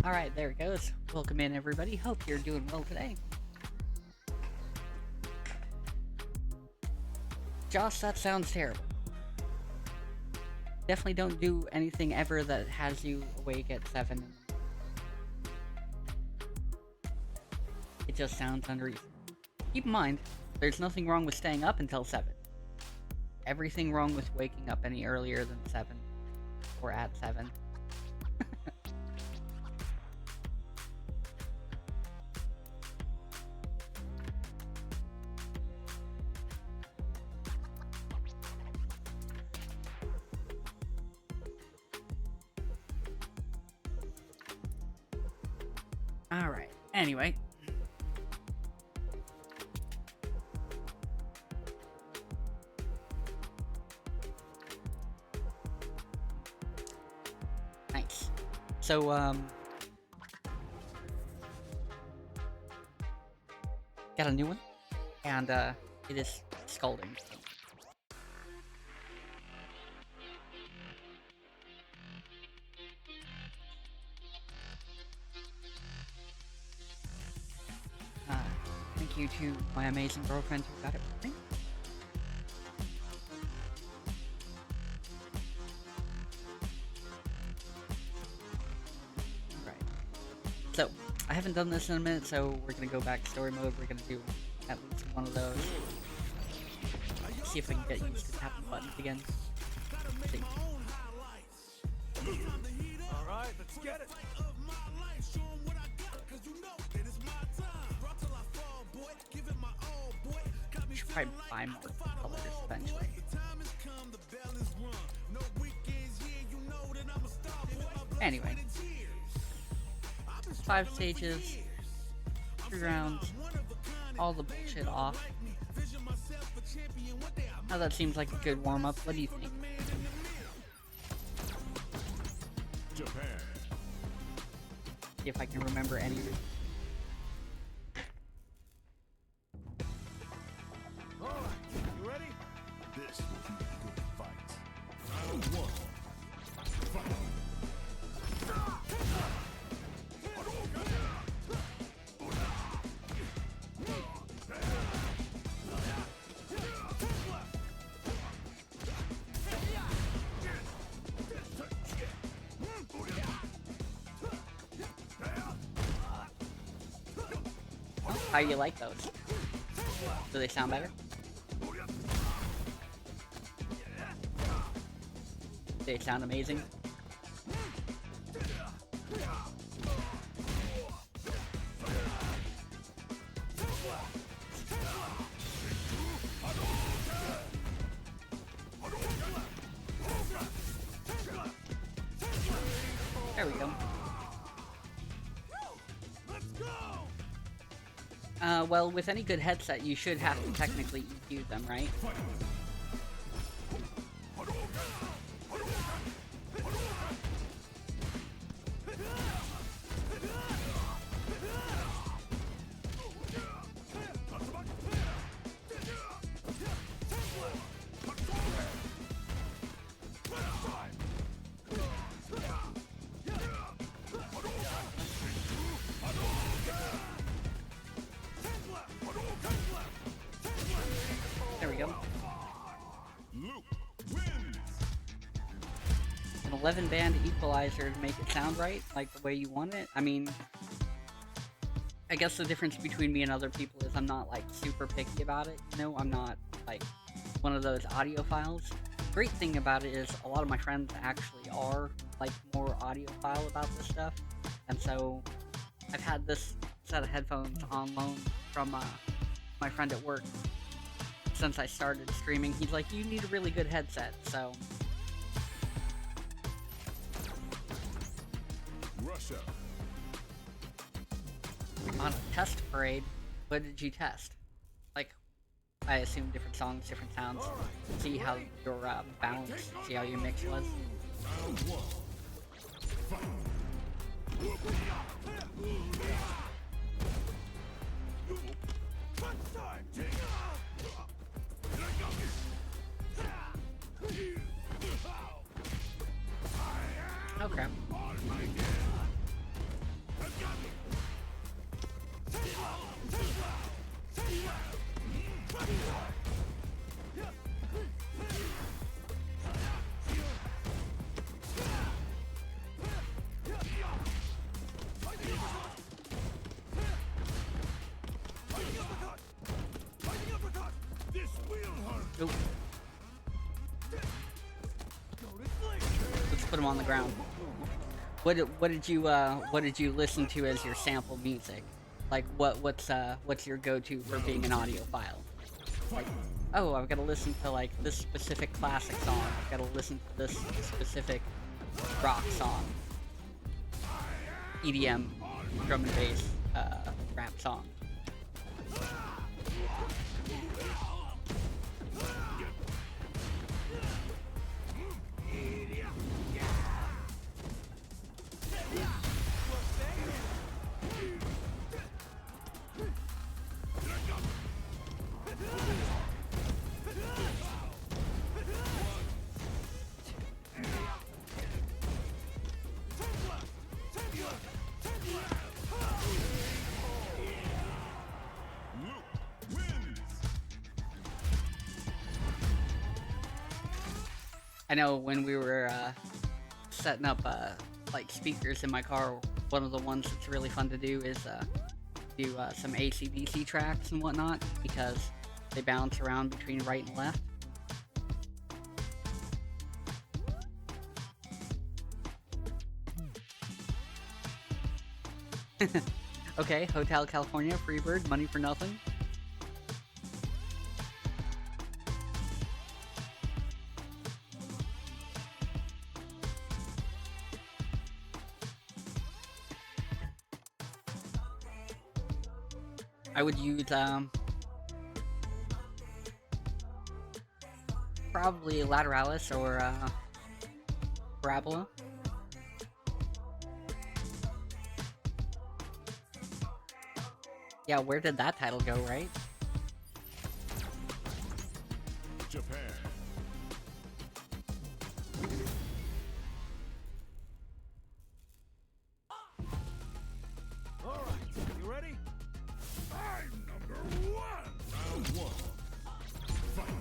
Alright, there it goes. Welcome in, everybody. Hope you're doing well today. Josh, that sounds terrible. Definitely don't do anything ever that has you awake at 7. It just sounds unreasonable. Keep in mind, there's nothing wrong with staying up until 7. Everything wrong with waking up any earlier than 7. Or at 7. Alright, anyway. Nice. So, got a new one, and, it is scalding. Thank you to my amazing girlfriend who got it for me. Right. So, I haven't done this in a minute, so we're gonna go back to story mode. We're gonna do at least one of those. See if I can get used to tapping buttons again. See. Alright, let's get it. Should probably buy more colors eventually. Anyway, 5 stages, 3 rounds, all the bullshit off. Now that seems like a good warm-up. What do you think? Japan. See if I can remember any. Alright, you ready? This will be a good fight. Round 1. Fight. How do you like those? Do they sound better? Do they sound amazing? There we go. Well, with any good headset, you should have to technically EQ them, right? There we go. An 11-band equalizer to make it sound right, like the way you want it. I mean, I guess the difference between me and other people is I'm not, like, super picky about it, you know? I'm not, like, one of those audiophiles. Great thing about it is a lot of my friends actually are, like, more audiophile about this stuff. And so, I've had this set of headphones on loan from, my friend at work since I started streaming. He's like, you need a really good headset, so... Russia. On a test parade, what did you test? Like, I assume different songs, different sounds. See how your balance, see how your mix was. Round 1. Fight. Okay. put them on the ground. What did you listen to as your sample music? Like what's your go-to for being an audiophile? Like, oh, I've got to listen to like this specific classic song. I've got to listen to this specific rock song, EDM, drum and bass, rap song. I know when we were setting up like speakers in my car, one of the ones that's really fun to do is do some AC/DC tracks and whatnot, because they bounce around between right and left. Okay, Hotel California, Freebird, money for nothing. I would use probably Lateralis or Parabola. Yeah, where did that title go, right? Japan. All right, you ready? I'm number one. Round one. Fight.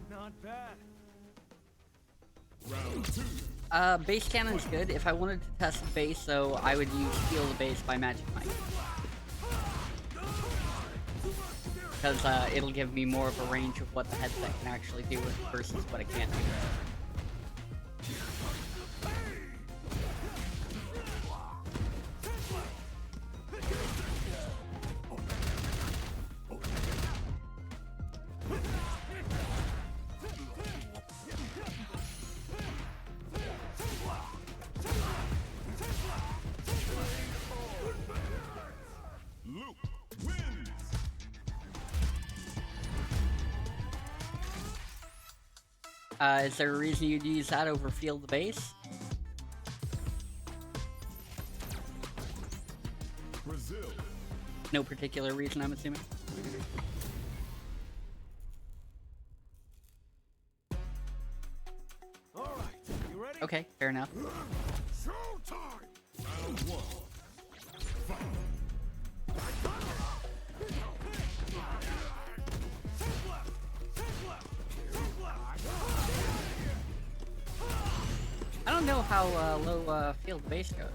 Not bad. Round two. Base cannon's good. If I wanted to test the base, though, I would use Heal the Base by Magic Mike. Because it'll give me more of a range of what the headset can actually do versus what it can't do. Luke wins. Is there a reason you'd use that over Field the Base? Brazil. No particular reason, I'm assuming. All right, you ready? Okay, fair enough. Showtime. Round one. Fight. I don't know how low Field the Base goes.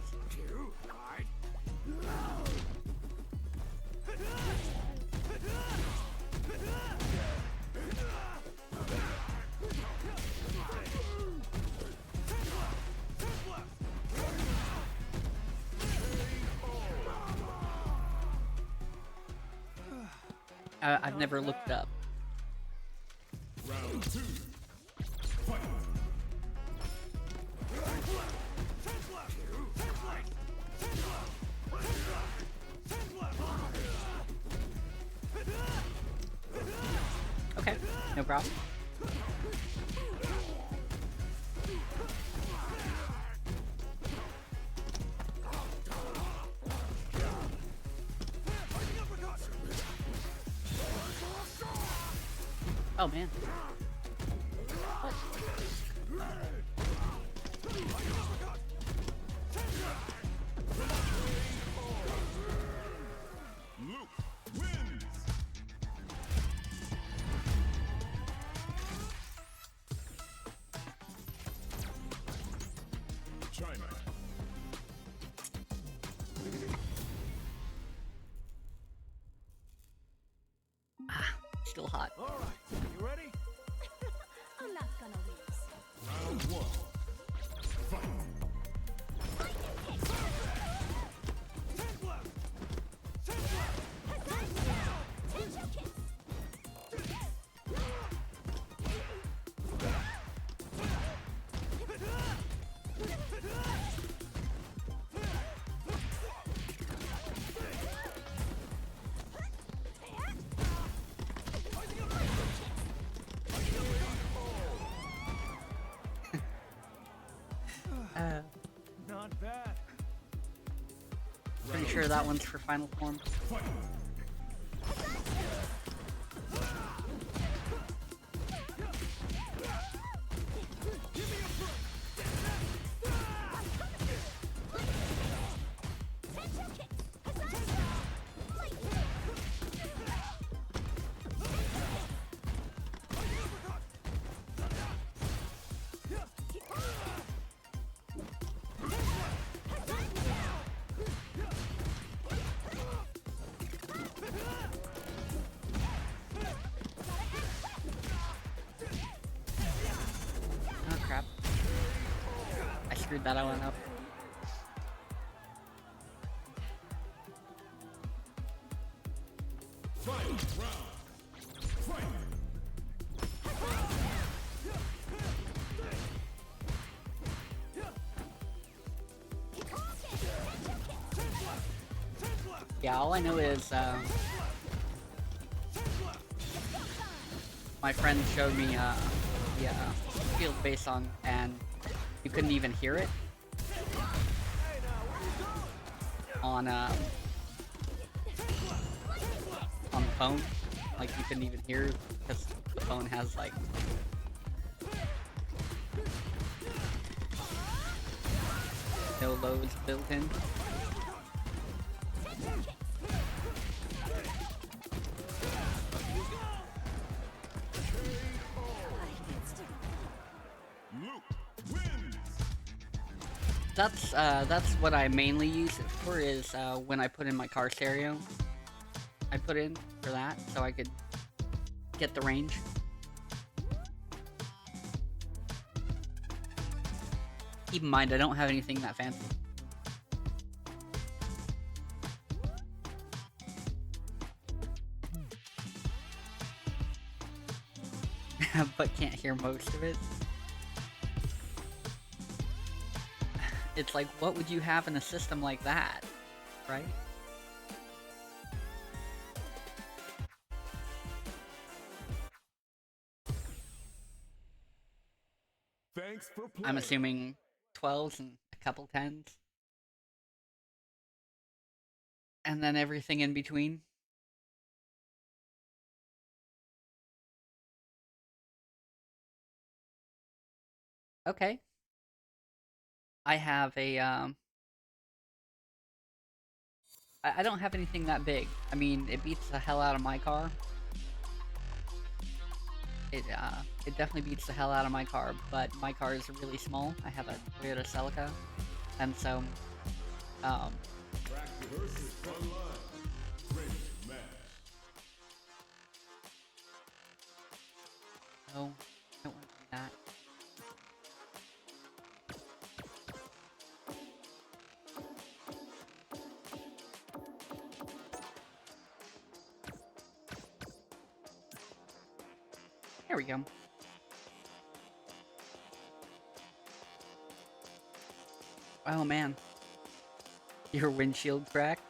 I've never looked it up. Round two. Fight. Okay, no problem. Oh man. Luke wins. China. Still hot. All right, you ready? I'm not gonna lose. Round one. Fight. Not bad. Pretty sure that one's for final form. Fight. Oh crap. I screwed that one up. Final round. Fight. Yeah, all I know is my friend showed me the field-based song, and you couldn't even hear it on the phone. Like, you couldn't even hear it because the phone has like no loads built in. Luke wins. That's what I mainly use it for, is when I put in my car stereo. I put in for that so I could get the range. Keep in mind, I don't have anything that fancy. But can't hear most of it. It's like, what would you have in a system like that, right? Thanks for playing. I'm assuming 12s and a couple 10s. And then everything in between. Okay. I have a, I don't have anything that big. I mean, it beats the hell out of my car. It definitely beats the hell out of my car, but my car is really small. I have a Toyota Celica, and so, Practice versus online. Ready to match. no, I don't want to do that. There we go. Oh man. Your windshield cracked?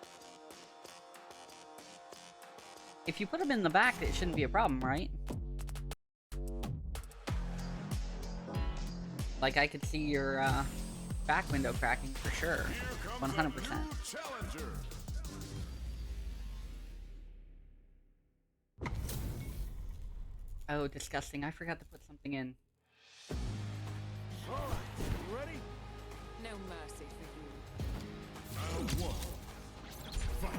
If you put them in the back, it shouldn't be a problem, right? Like, I could see your back window cracking for sure. 100%. Challenger. Oh, disgusting. I forgot to put something in. You ready? No mercy for you. Round one. Fight.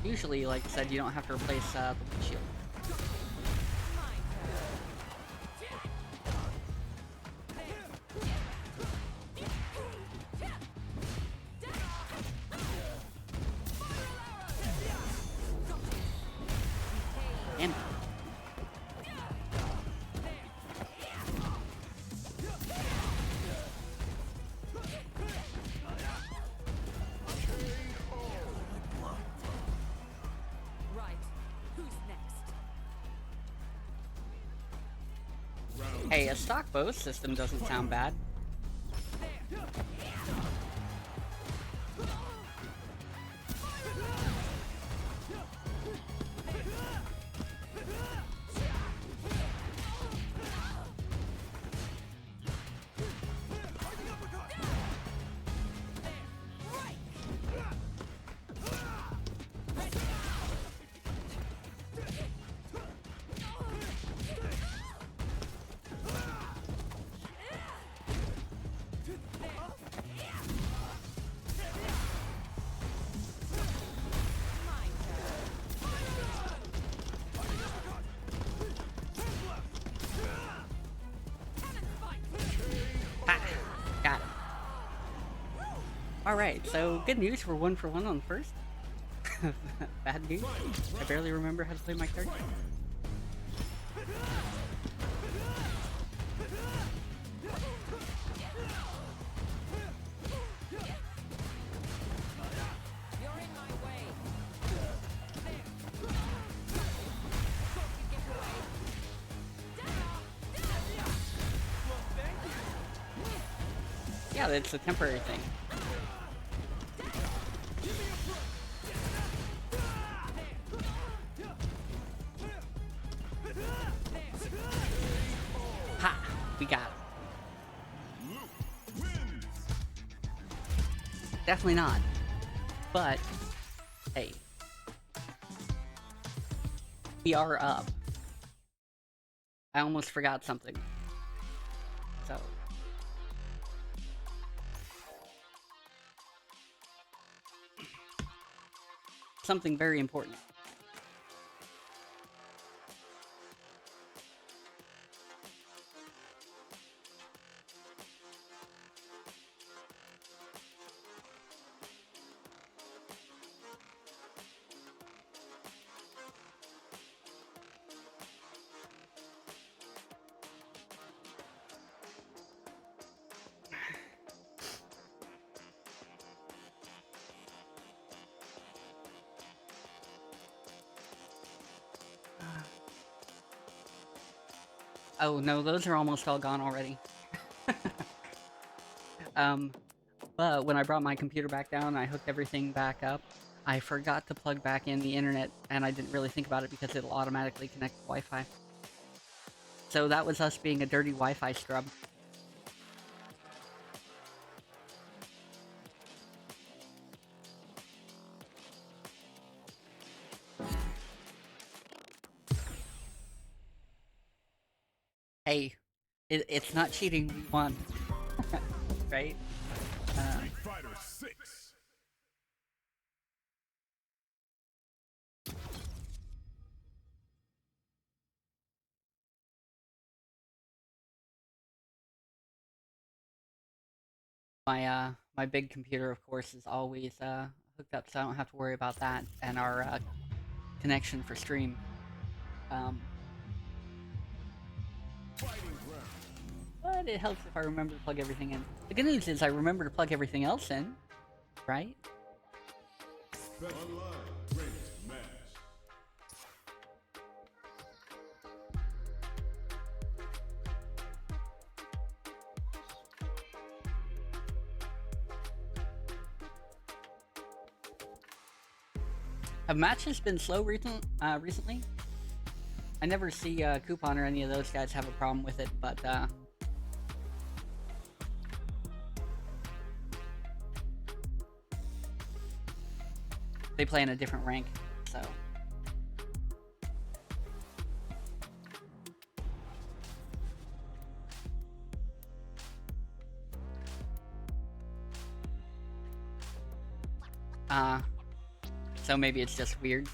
Usually, like I said, you don't have to replace the windshield. My Damn it. right. Who's next? Hey, a stock bow system doesn't sound bad. Ha! Got it. Alright, so good news, we're 1 for 1 on the first. Bad news, I barely remember how to play my character. You're in my way. Yeah, it's a temporary thing. Ha! We got it. Definitely not. But, hey. We are up. I almost forgot something. So. Something very important. Oh no, those are almost all gone already. But when I brought my computer back down and I hooked everything back up, I forgot to plug back in the internet, and I didn't really think about it because it'll automatically connect to Wi-Fi. So that was us being a dirty Wi-Fi scrub. Hey, it's not cheating, we won. Right? Street Fighter 6. My big computer, of course, is always hooked up, so I don't have to worry about that, and our connection for stream. But it helps if I remember to plug everything in. The good news is I remember to plug everything else in, right? Online ranked match. Have matches been slow recently? I never see Kuatan or any of those guys have a problem with it, but they play in a different rank, so. So maybe it's just weird.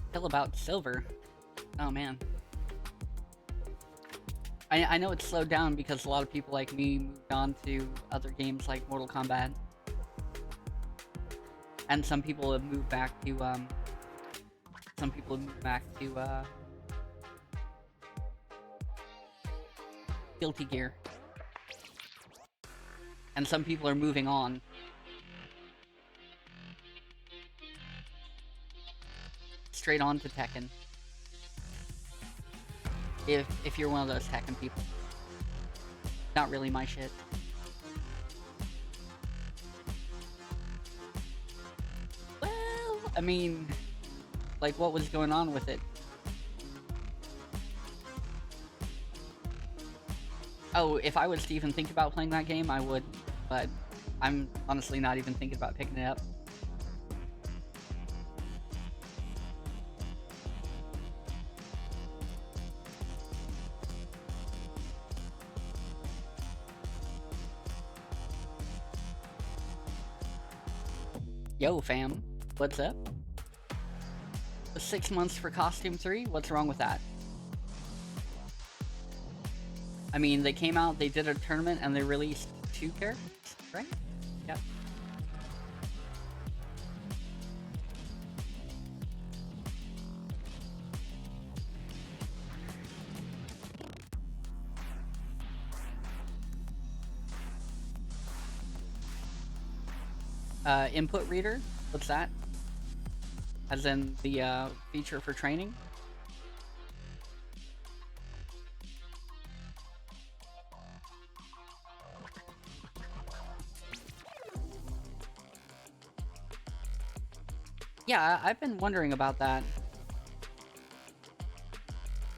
Still about silver. Oh man. I know it's slowed down because a lot of people like me moved on to other games like Mortal Kombat. And some people have moved back to Guilty Gear. And some people are moving on. Straight on to Tekken. If you're one of those Tekken people. Not really my shit. Well, I mean, like, what was going on with it? Oh, if I was to even think about playing that game, I would, but I'm honestly not even thinking about picking it up. Yo, fam. What's up? 6 months for Costume 3? What's wrong with that? I mean, they came out, they did a tournament, and they released 2 characters, right? Yep. Input reader? What's that? As in the feature for training? Yeah, I've been wondering about that.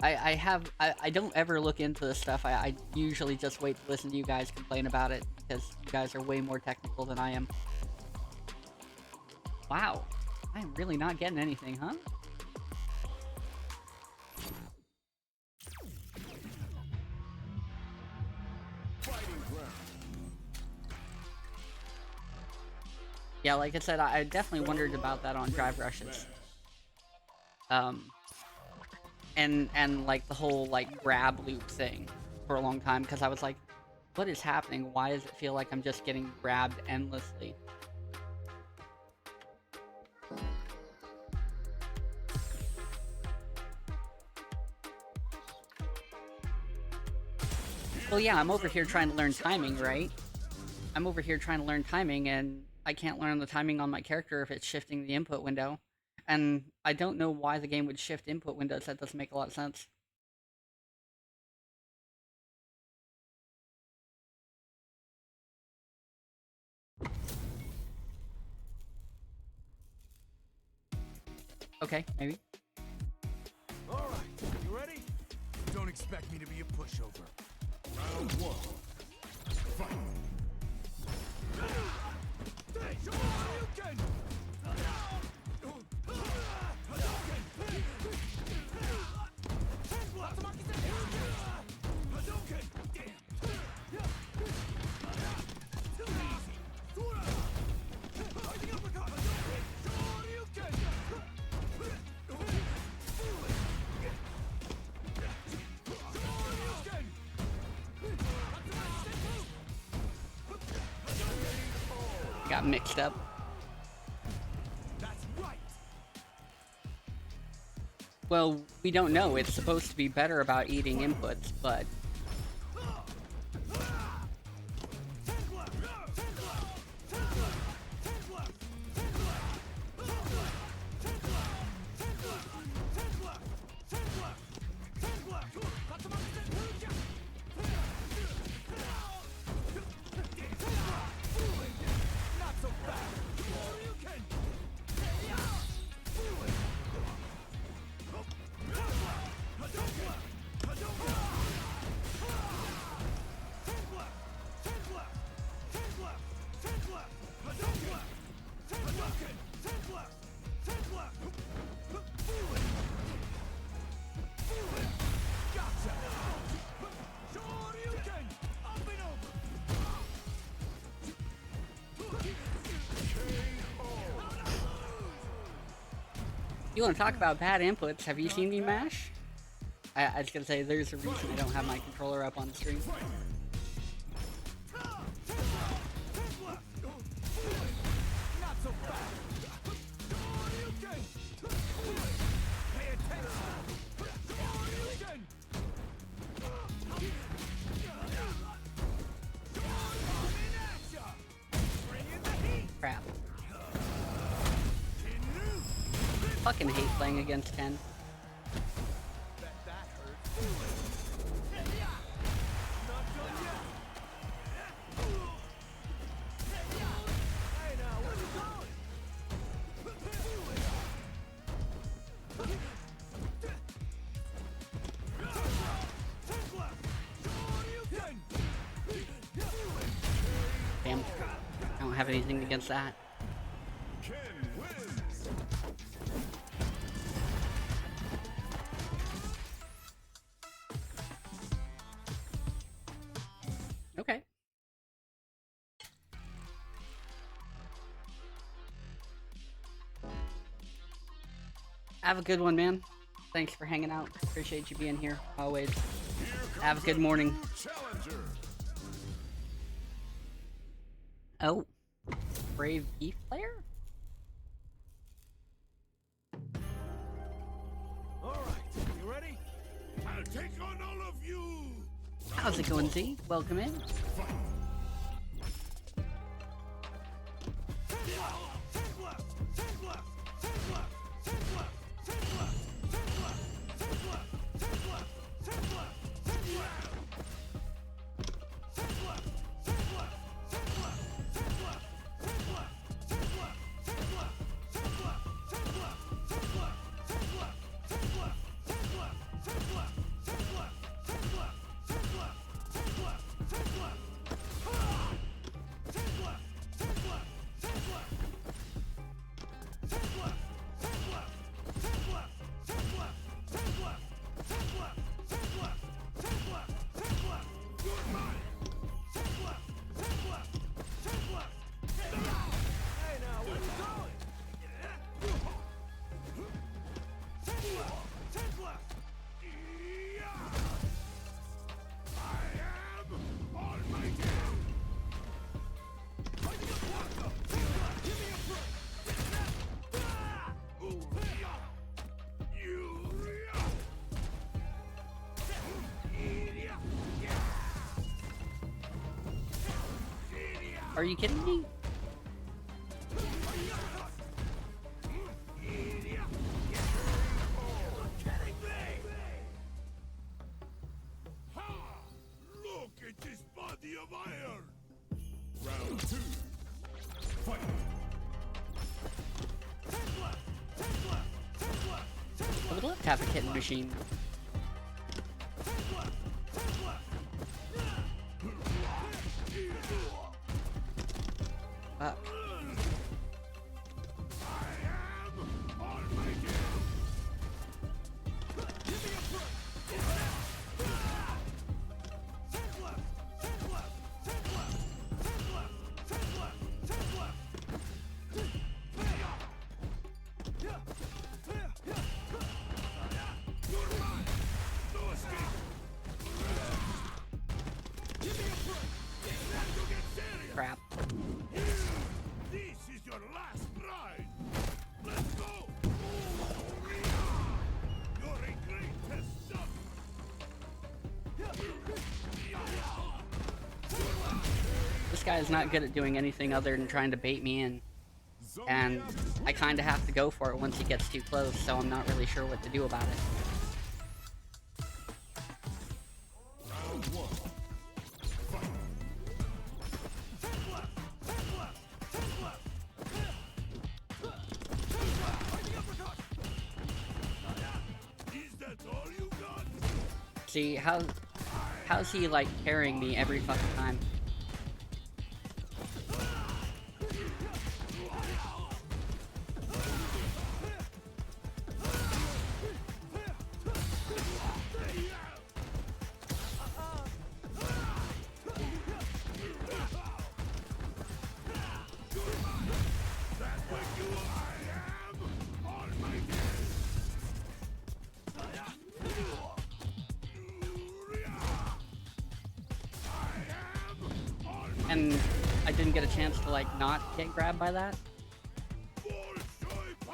I don't ever look into this stuff. I usually just wait to listen to you guys complain about it because you guys are way more technical than I am. Wow, I'm really not getting anything, huh? Yeah, like I said, I definitely wondered about that on drive rushes. And like the whole like grab loop thing for a long time because I was like, what is happening? Why does it feel like I'm just getting grabbed endlessly? Well, yeah, I'm over here trying to learn timing, right? I'm over here trying to learn timing, and I can't learn the timing on my character if it's shifting the input window. And I don't know why the game would shift input windows. That doesn't make a lot of sense. Okay, maybe. All right, you ready? Don't expect me to be a pushover. Round 1. Fight. Got mixed up. That's right. Well, we don't know. It's supposed to be better about eating inputs, but... You want to talk about bad inputs? Have you seen me mash? I was gonna say there's a reason I don't have my controller up on the stream. Not so fast. Pay attention. Crap. Fucking hate playing against 10. Damn. I don't have anything against that. Okay. Have a good one, man. Thanks for hanging out. Appreciate you being here, always. Have a good morning. Oh. Brave Beef player? Alright, you ready? I'll take on all of you! How's it going, Z? Welcome in. Are you kidding me? Look at this body of iron! Round 2. Fight! I would love to have a kitten machine. Fuck. Crap. This is your last ride! Let's go! You're a great test up! This guy is not good at doing anything other than trying to bait me in. And I kind of have to go for it once he gets too close, so I'm not really sure what to do about it. Round 1. Is that all you got? See, how's he, like, carrying me every fucking time? and I didn't get a chance to like not get grabbed by that.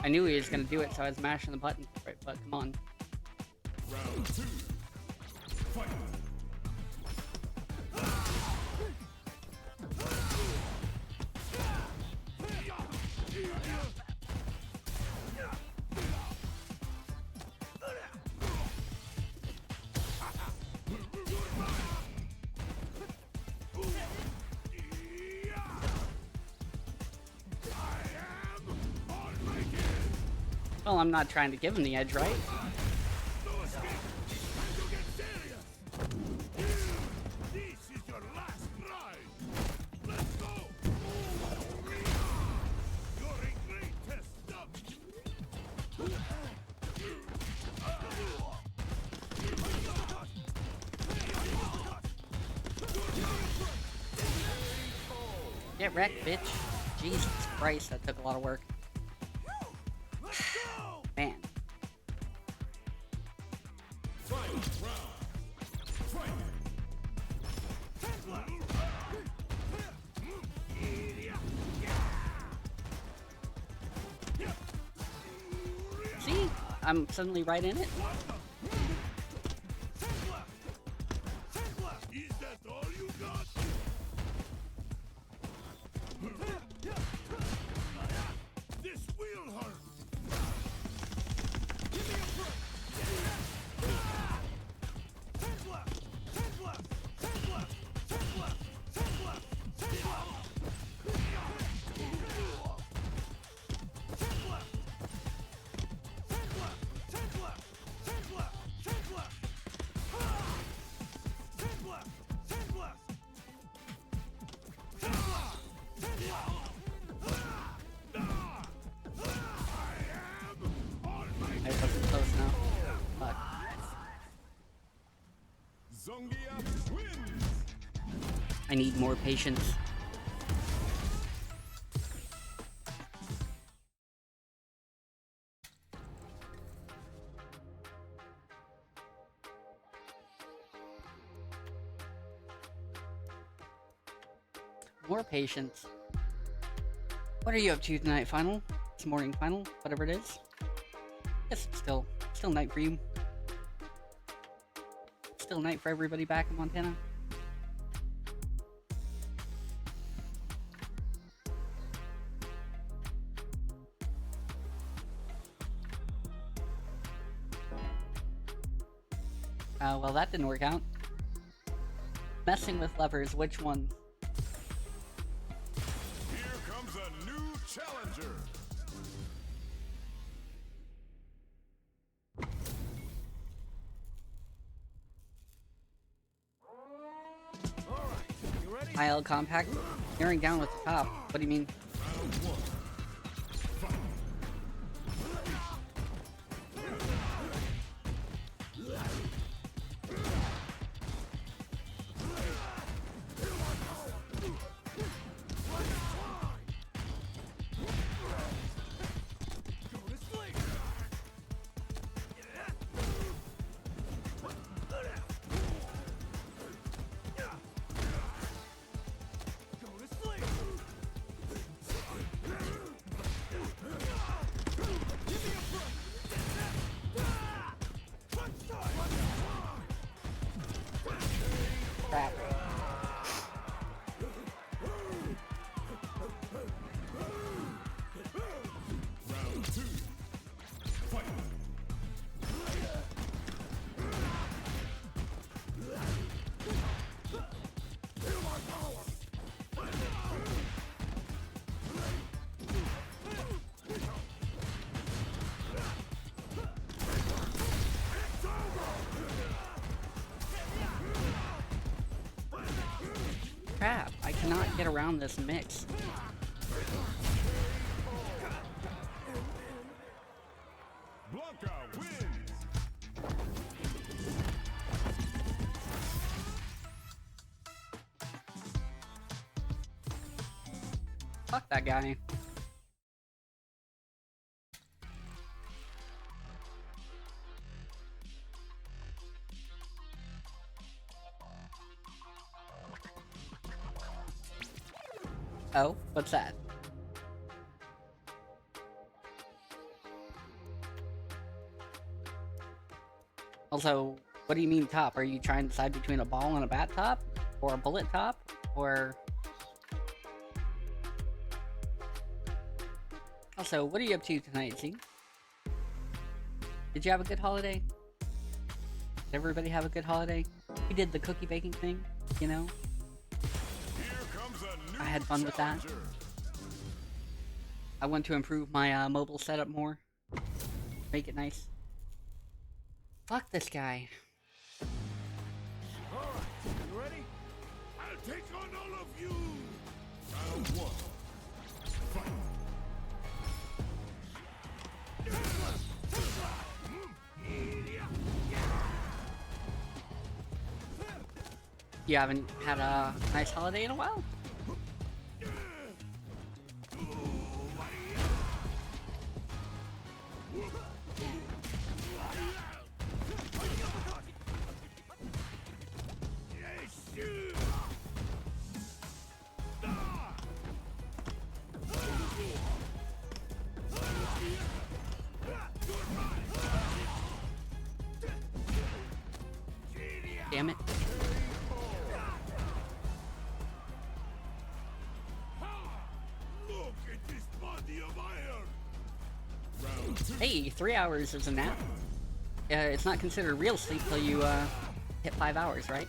I knew he was gonna do it, so I was mashing the button for it, but come on. Round 2. Fight. Well, I'm not trying to give him the edge, right? Get wrecked, bitch. Jesus Christ, that took a lot of work. Man. See? I'm suddenly right in it. Is that all you got? This will hurt. Give me a break. 10 left. 10 left. 10 left. 10 left. 10 left. 10 left. 10 left. 10 left. 10 left. 10 left. 10 left. 10 left. 10 left. 10 left. 10 left. I wasn't close now. Fuck. Zangief wins. I need more patience. More patience. What are you up to tonight, final? It's morning final, whatever it is. Yes, it's still night for you. Still night for everybody back in Montana. Well, that didn't work out. Messing with levers, which one? Here comes a new challenger. IL compact? Tearing down with the top. What do you mean? Round 1. Fight. Crap. Round 2. Fight. Crap, I cannot get around this mix. Blanka wins. Fuck that guy. Oh, what's that? Also, what do you mean top? Are you trying to decide between a ball and a bat top? Or a bullet top? Or... Also, what are you up to tonight, Z? Did you have a good holiday? Did everybody have a good holiday? We did the cookie baking thing, you know? I had fun with that. I want to improve my mobile setup more. Make it nice. Fuck this guy. Alright, you ready? I'll take on all of you! Round one. Fight! You haven't had a nice holiday in a while? Damn it. Look at this body of iron! Round two. Hey, 3 hours is a nap. It's not considered real sleep till you hit 5 hours, right?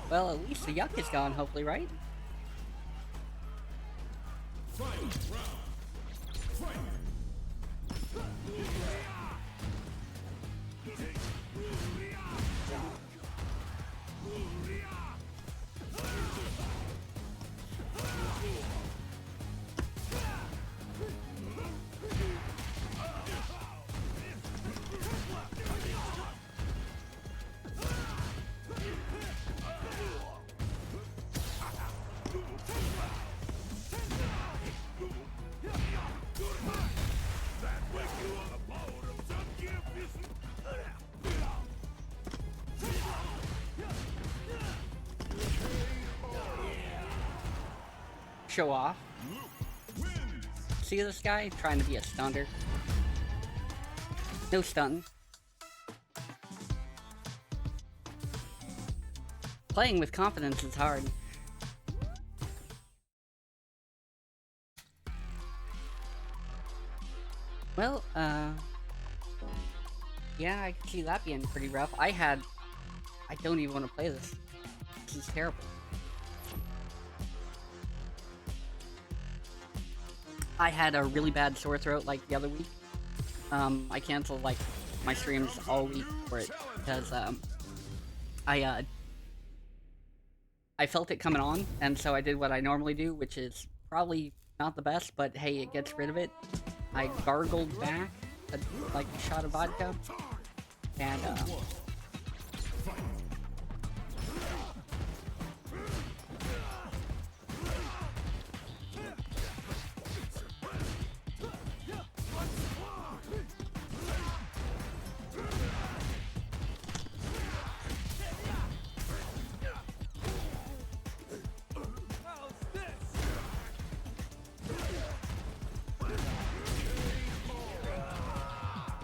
Well, at least the yuck is gone, hopefully, right? Show off. See this guy trying to be a stunner? No stun. Playing with confidence is hard. Well, yeah, I can see that being pretty rough. I don't even want to play this. This is terrible. I had a really bad sore throat like the other week. I canceled like my streams all week for it because I felt it coming on, and so I did what I normally do, which is probably not the best, but hey, it gets rid of it. I gargled back like a shot of vodka, and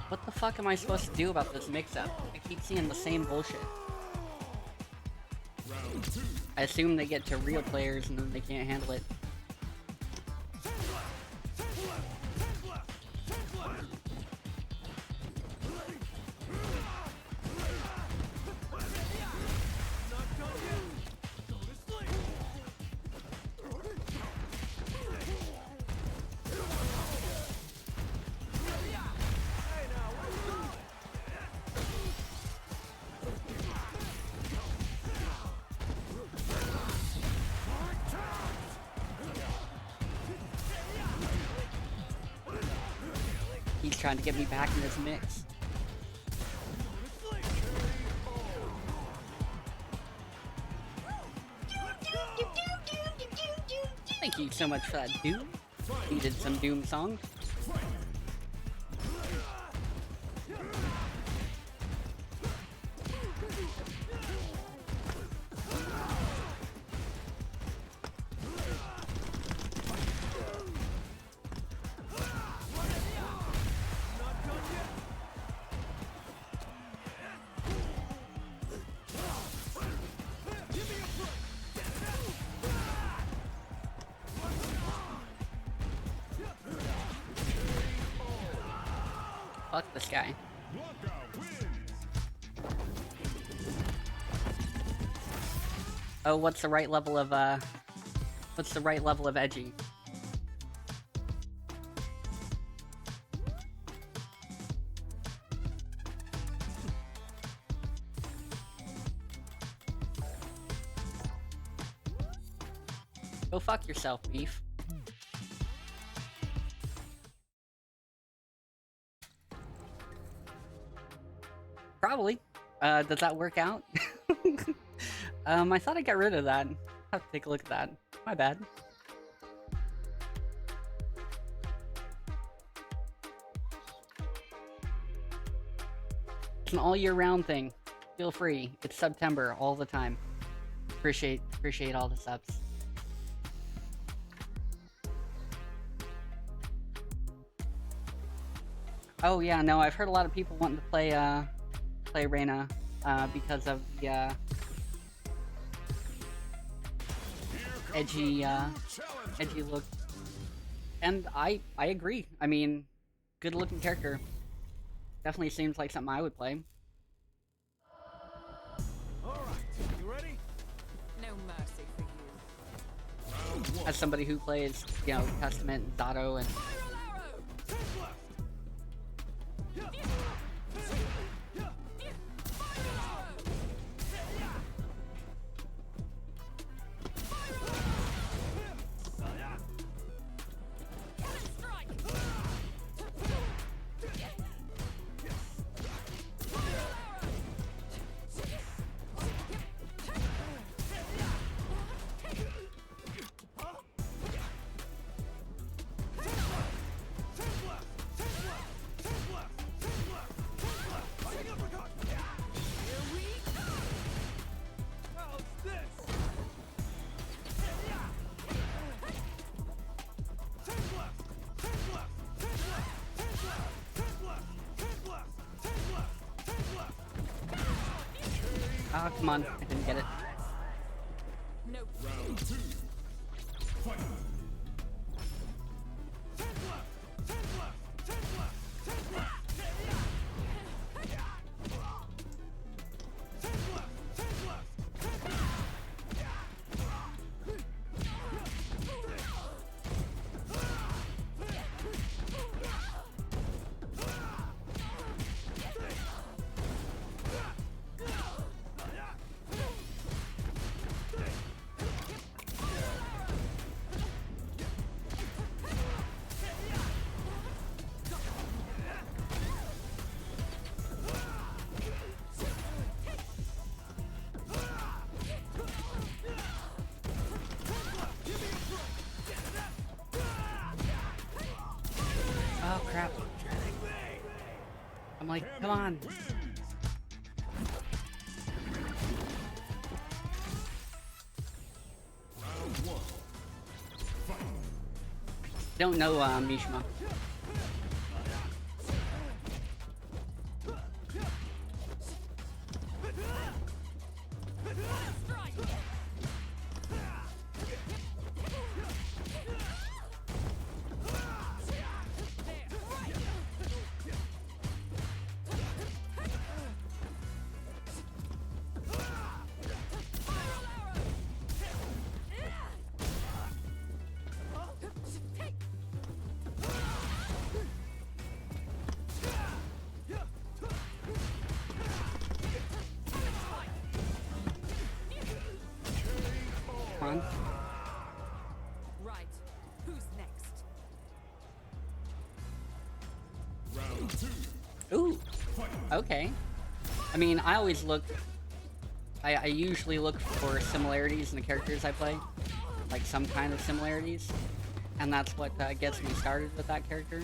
what the fuck am I supposed to do about this mix-up? I keep seeing the same bullshit. I assume they get to real players and then they can't handle it. trying to get me back in this mix. Thank you so much for that, Doom. Needed some Doom song. Fuck this guy. Oh, what's the right level of edgy? Go fuck yourself, beef. Probably. Does that work out? I thought I got rid of that. I'll have to take a look at that. My bad. It's an all year round thing. Feel free. It's September all the time. Appreciate all the subs. Oh yeah, no, I've heard a lot of people wanting to play Reyna because of the edgy look, and I agree. I mean, good looking character. Definitely seems like something I would play. All right, you ready? No mercy for you. As somebody who plays, you know, Testament, and Zato, and oh, come on, I didn't get it. No. Round 2. Fight. Oh crap. I'm like, come on. Don't know Mishima. Right. Who's next? Round Okay. I mean, I always look... I usually look for similarities in the characters I play. Like, some kind of similarities. And that's what gets me started with that character.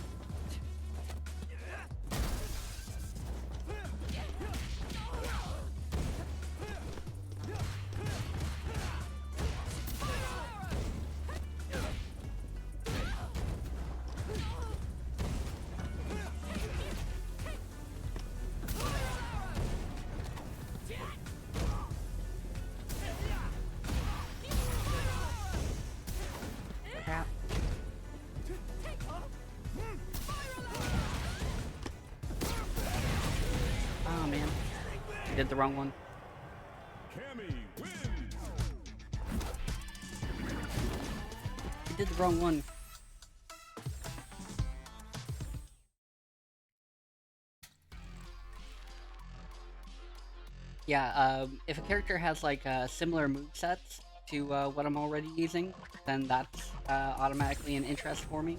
Oh man, I did the wrong one. Cammy wins. I did the wrong one. Yeah, if a character has like similar movesets to what I'm already using, then that's automatically an interest for me.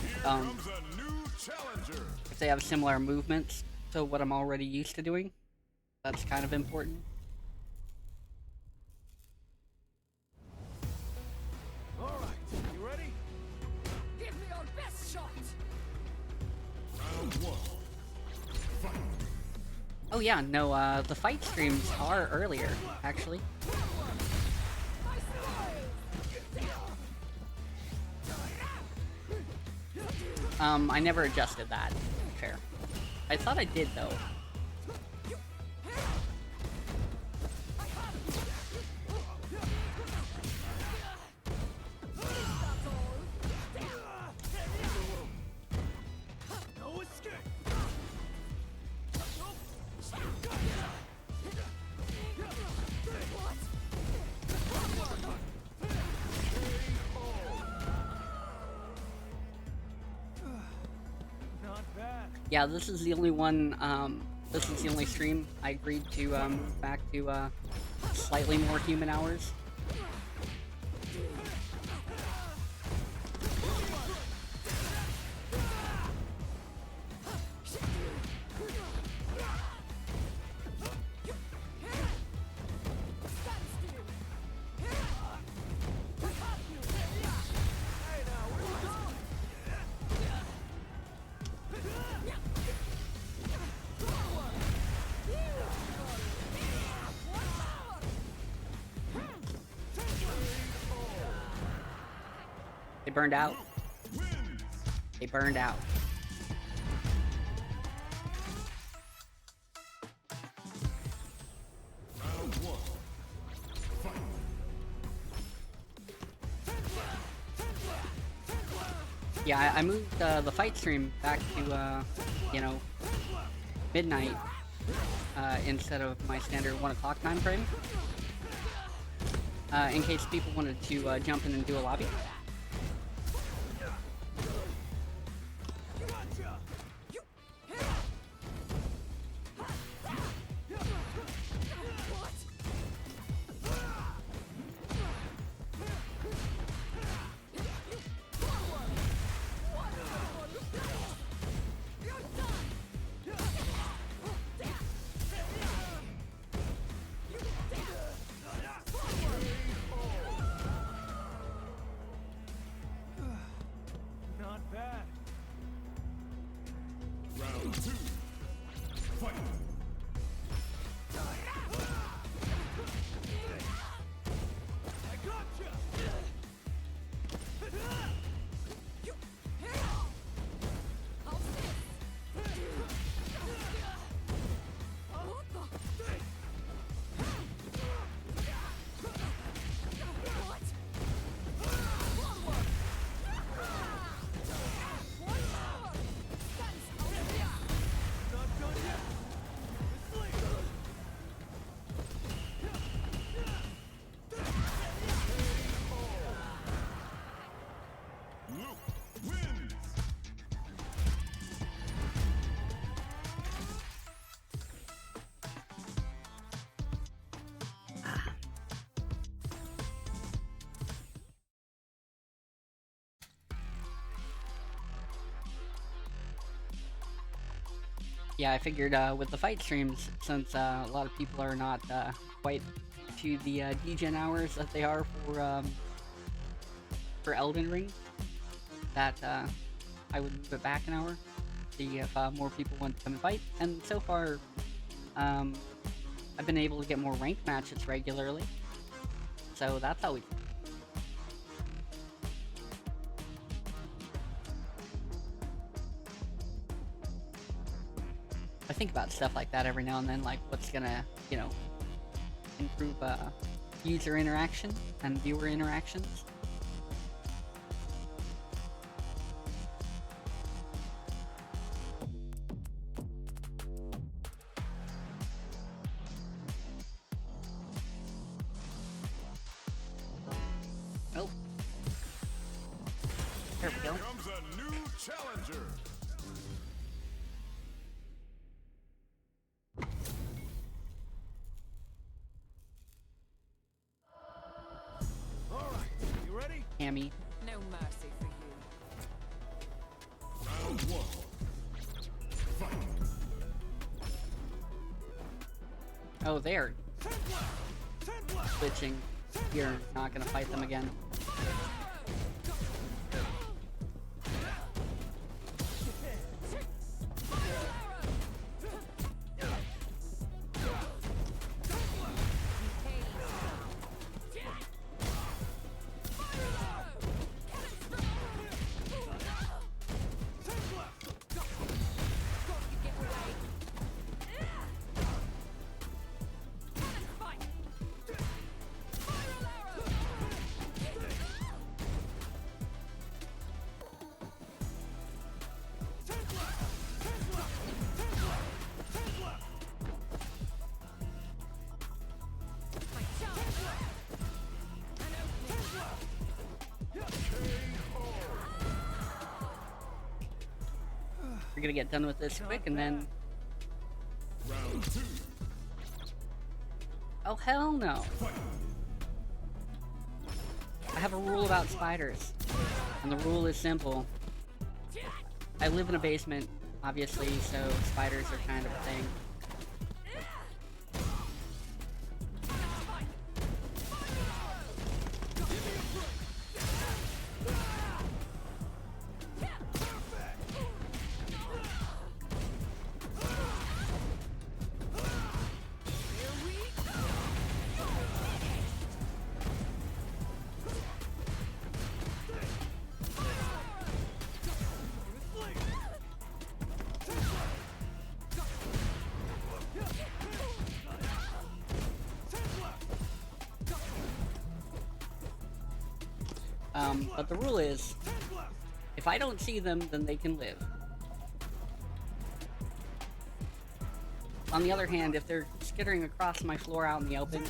Here comes a new challenger. If they have similar movements to what I'm already used to doing, that's kind of important. All right, you ready? Give me your best shot. Round one. Fight. Oh yeah, no, the fight streams are earlier, actually. I never adjusted that, to be fair. I thought I did, though. No escape. Not bad. Yeah, this is the only one, this is the only stream I agreed to, move back to, slightly more human hours. They burned out. They burned out. Round one. Fight. Yeah, I moved the fight stream back to, you know, midnight instead of my standard 1 o'clock time frame. In case people wanted to jump in and do a lobby. Yeah, I figured with the fight streams, since a lot of people are not quite to the degen hours that they are for Elden Ring, that I would move it back an hour, see if more people want to come and fight. And so far, I've been able to get more ranked matches regularly, so that's always good. I think about stuff like that every now and then, like what's gonna, you know, improve user interaction and viewer interactions. Oh. There we go. Here comes a new challenger. All right, you ready? Cammy. No mercy for you. Round one. Fight. Oh, there. Switching. You're not gonna fight them again. We're gonna get done with this quick and then... Round two. Oh, hell no. I have a rule about spiders. And the rule is simple. I live in a basement, obviously, so spiders are kind of a thing. But the rule is, if I don't see them, then they can live. On the other hand, if they're skittering across my floor out in the open,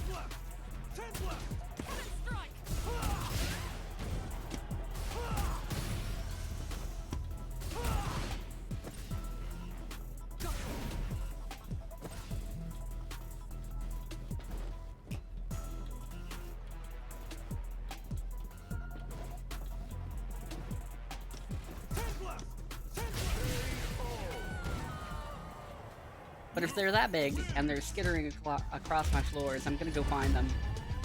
but if they're that big and they're skittering across my floors, I'm gonna go find them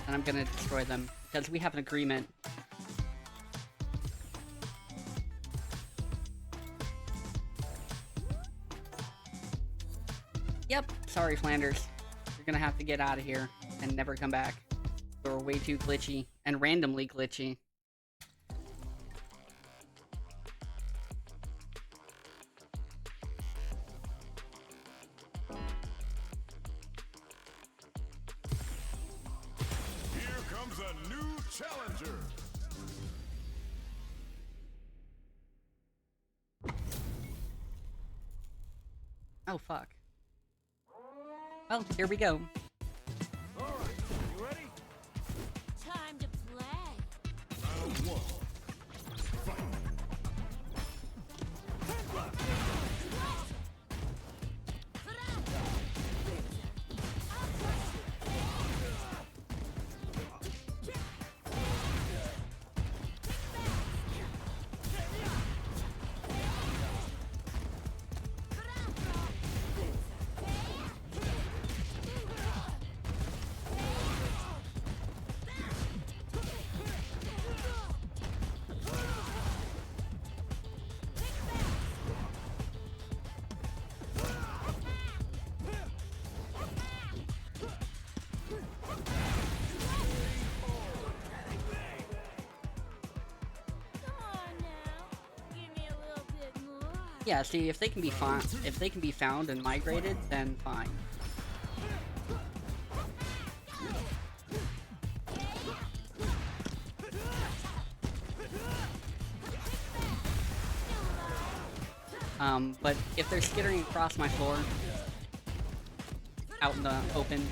and I'm gonna destroy them because we have an agreement. Yep, sorry Flanders. You're gonna have to get out of here and never come back. You're way too glitchy and randomly glitchy. Challenger. Oh fuck. Well, here we go. All right, you ready? Time to play. Round one. Fight. Yeah, see, if they can be found and migrated, then fine. But if they're skittering across my floor, out in the open,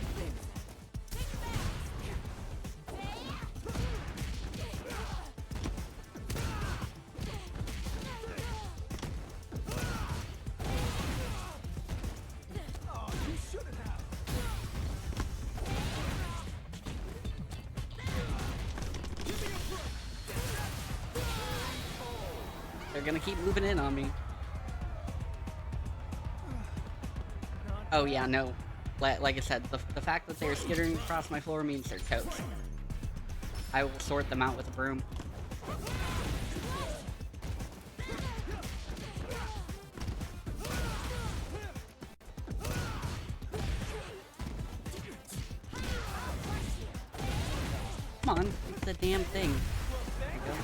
they're gonna keep moving in on me. Oh yeah, no. Like I said, the fact that they're skittering across my floor means they're toast. I will sort them out with a broom. Come on, it's the damn thing. There you go.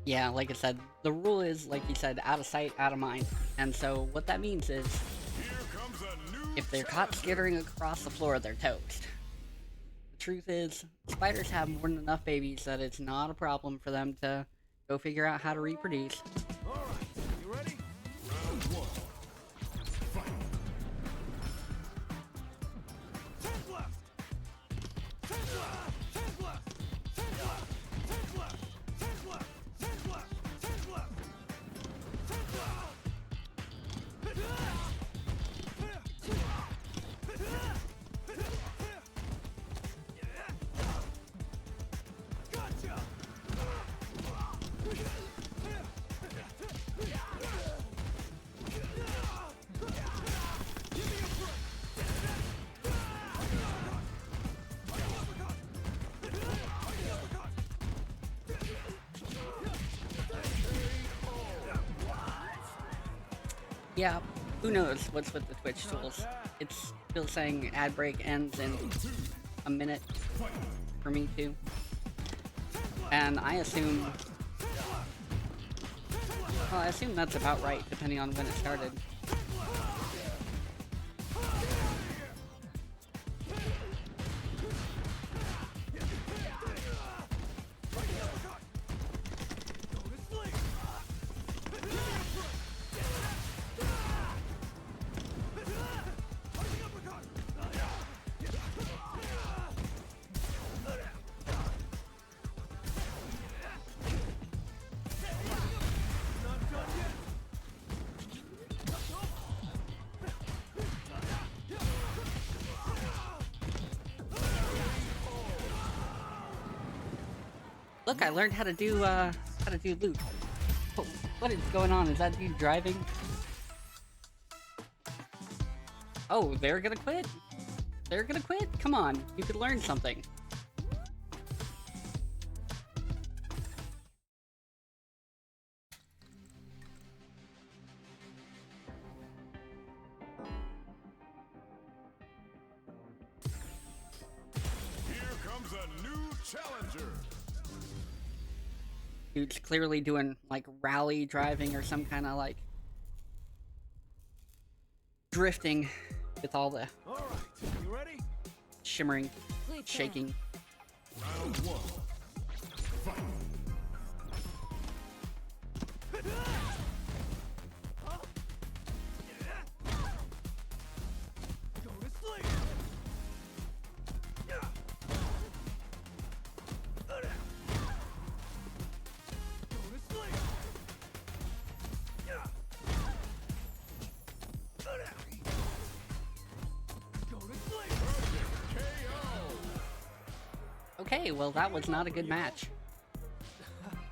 Yeah, like I said, the rule is, like you said, out of sight, out of mind. And so what that means is, if they're caught skittering across the floor, they're toast. The truth is, spiders have more than enough babies that it's not a problem for them to go figure out how to reproduce. Alright, you ready? Round one. Fight. 10 left! 10 left! 10 left! 10 left! 10 left! 10 left! 10 left! 10 left! 10 left! Gotcha! Yeah, who knows what's with the Twitch tools. It's still saying ad break ends in a minute for me too. And I assume... well, I assume that's about right, depending on when it started. Look, I learned how to do Luke. What is going on? Is that dude driving? Oh, they're gonna quit? They're gonna quit? Come on, you could learn something. Here comes a new challenger. Dude's clearly doing, like, rally driving or some kind of, like, drifting with all the Alright, you ready? shimmering, shaking. Round one. Fight. Go to sleep. Okay, well that was not a good match.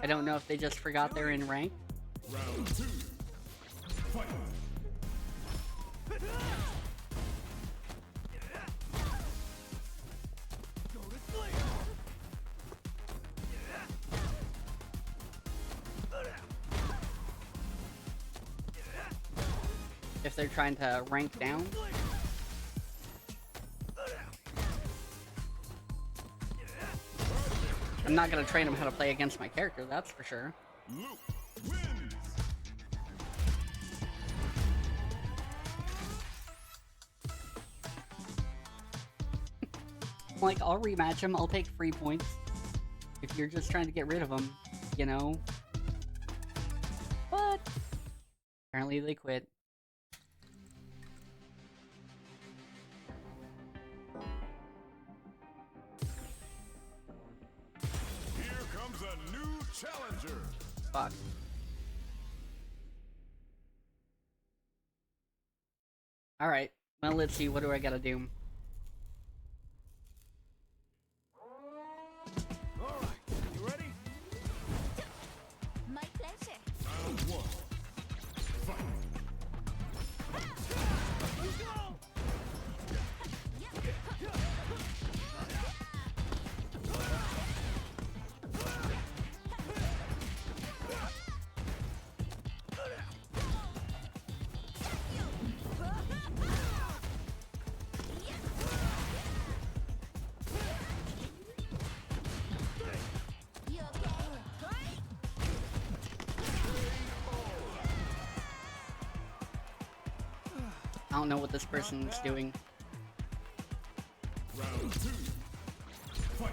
I don't know if they just forgot they're in rank. Round 2. Fight. Go to sleep. If they're trying to rank down. I'm not gonna train them how to play against my character, that's for sure. Luke wins. Like, I'll rematch him, I'll take free points. If you're just trying to get rid of him, you know? But apparently they quit. Here comes a new challenger. Fuck. Alright, well let's see, what do I gotta do? All right, you ready? My pleasure. Round 1. Fight. Let's go. You okay? I don't know what this person's doing. Round 2. Fight.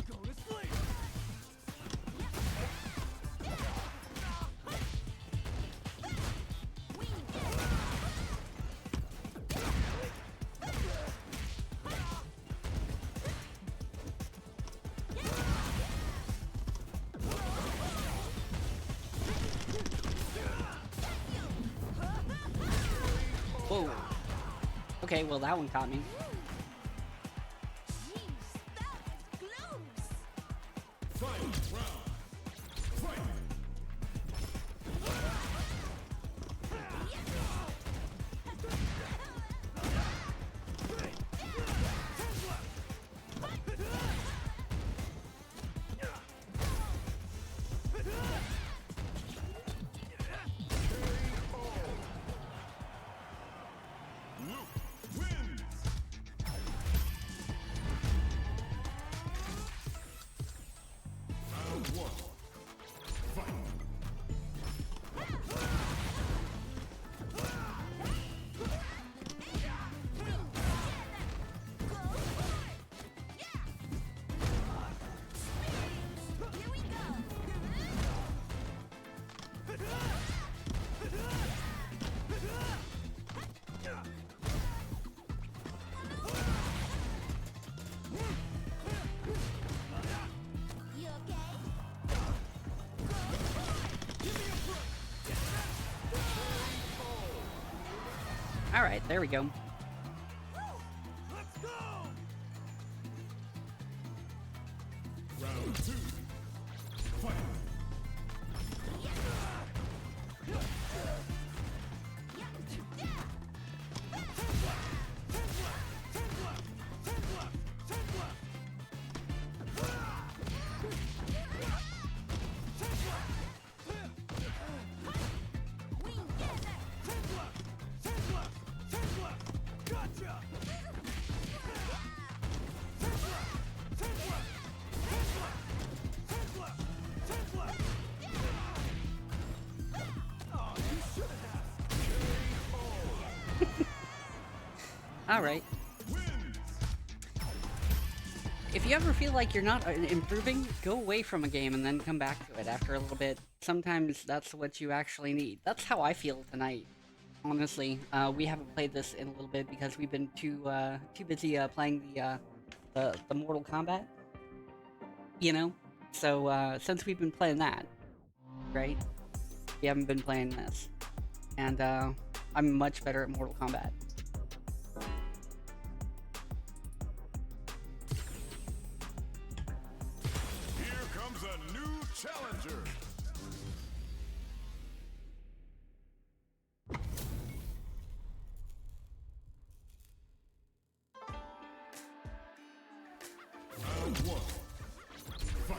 Go to sleep. Whoa. Okay, well that one caught me. Jeez, that was close. Final round. Fight. Luke wins. Round 1. Fight. Here we go. You okay? Alright, there we go. Let's go. Round 2. Fight. Gotcha. Oh, you should have. Alright. If you ever feel like you're not improving, go away from a game and then come back to it after a little bit. Sometimes that's what you actually need. That's how I feel tonight. Honestly, we haven't played this in a little bit because we've been too busy playing the Mortal Kombat. You know, so since we've been playing that, right? We haven't been playing this, and I I'm much better at Mortal Kombat. Here comes a new challenger. Round one. Fight.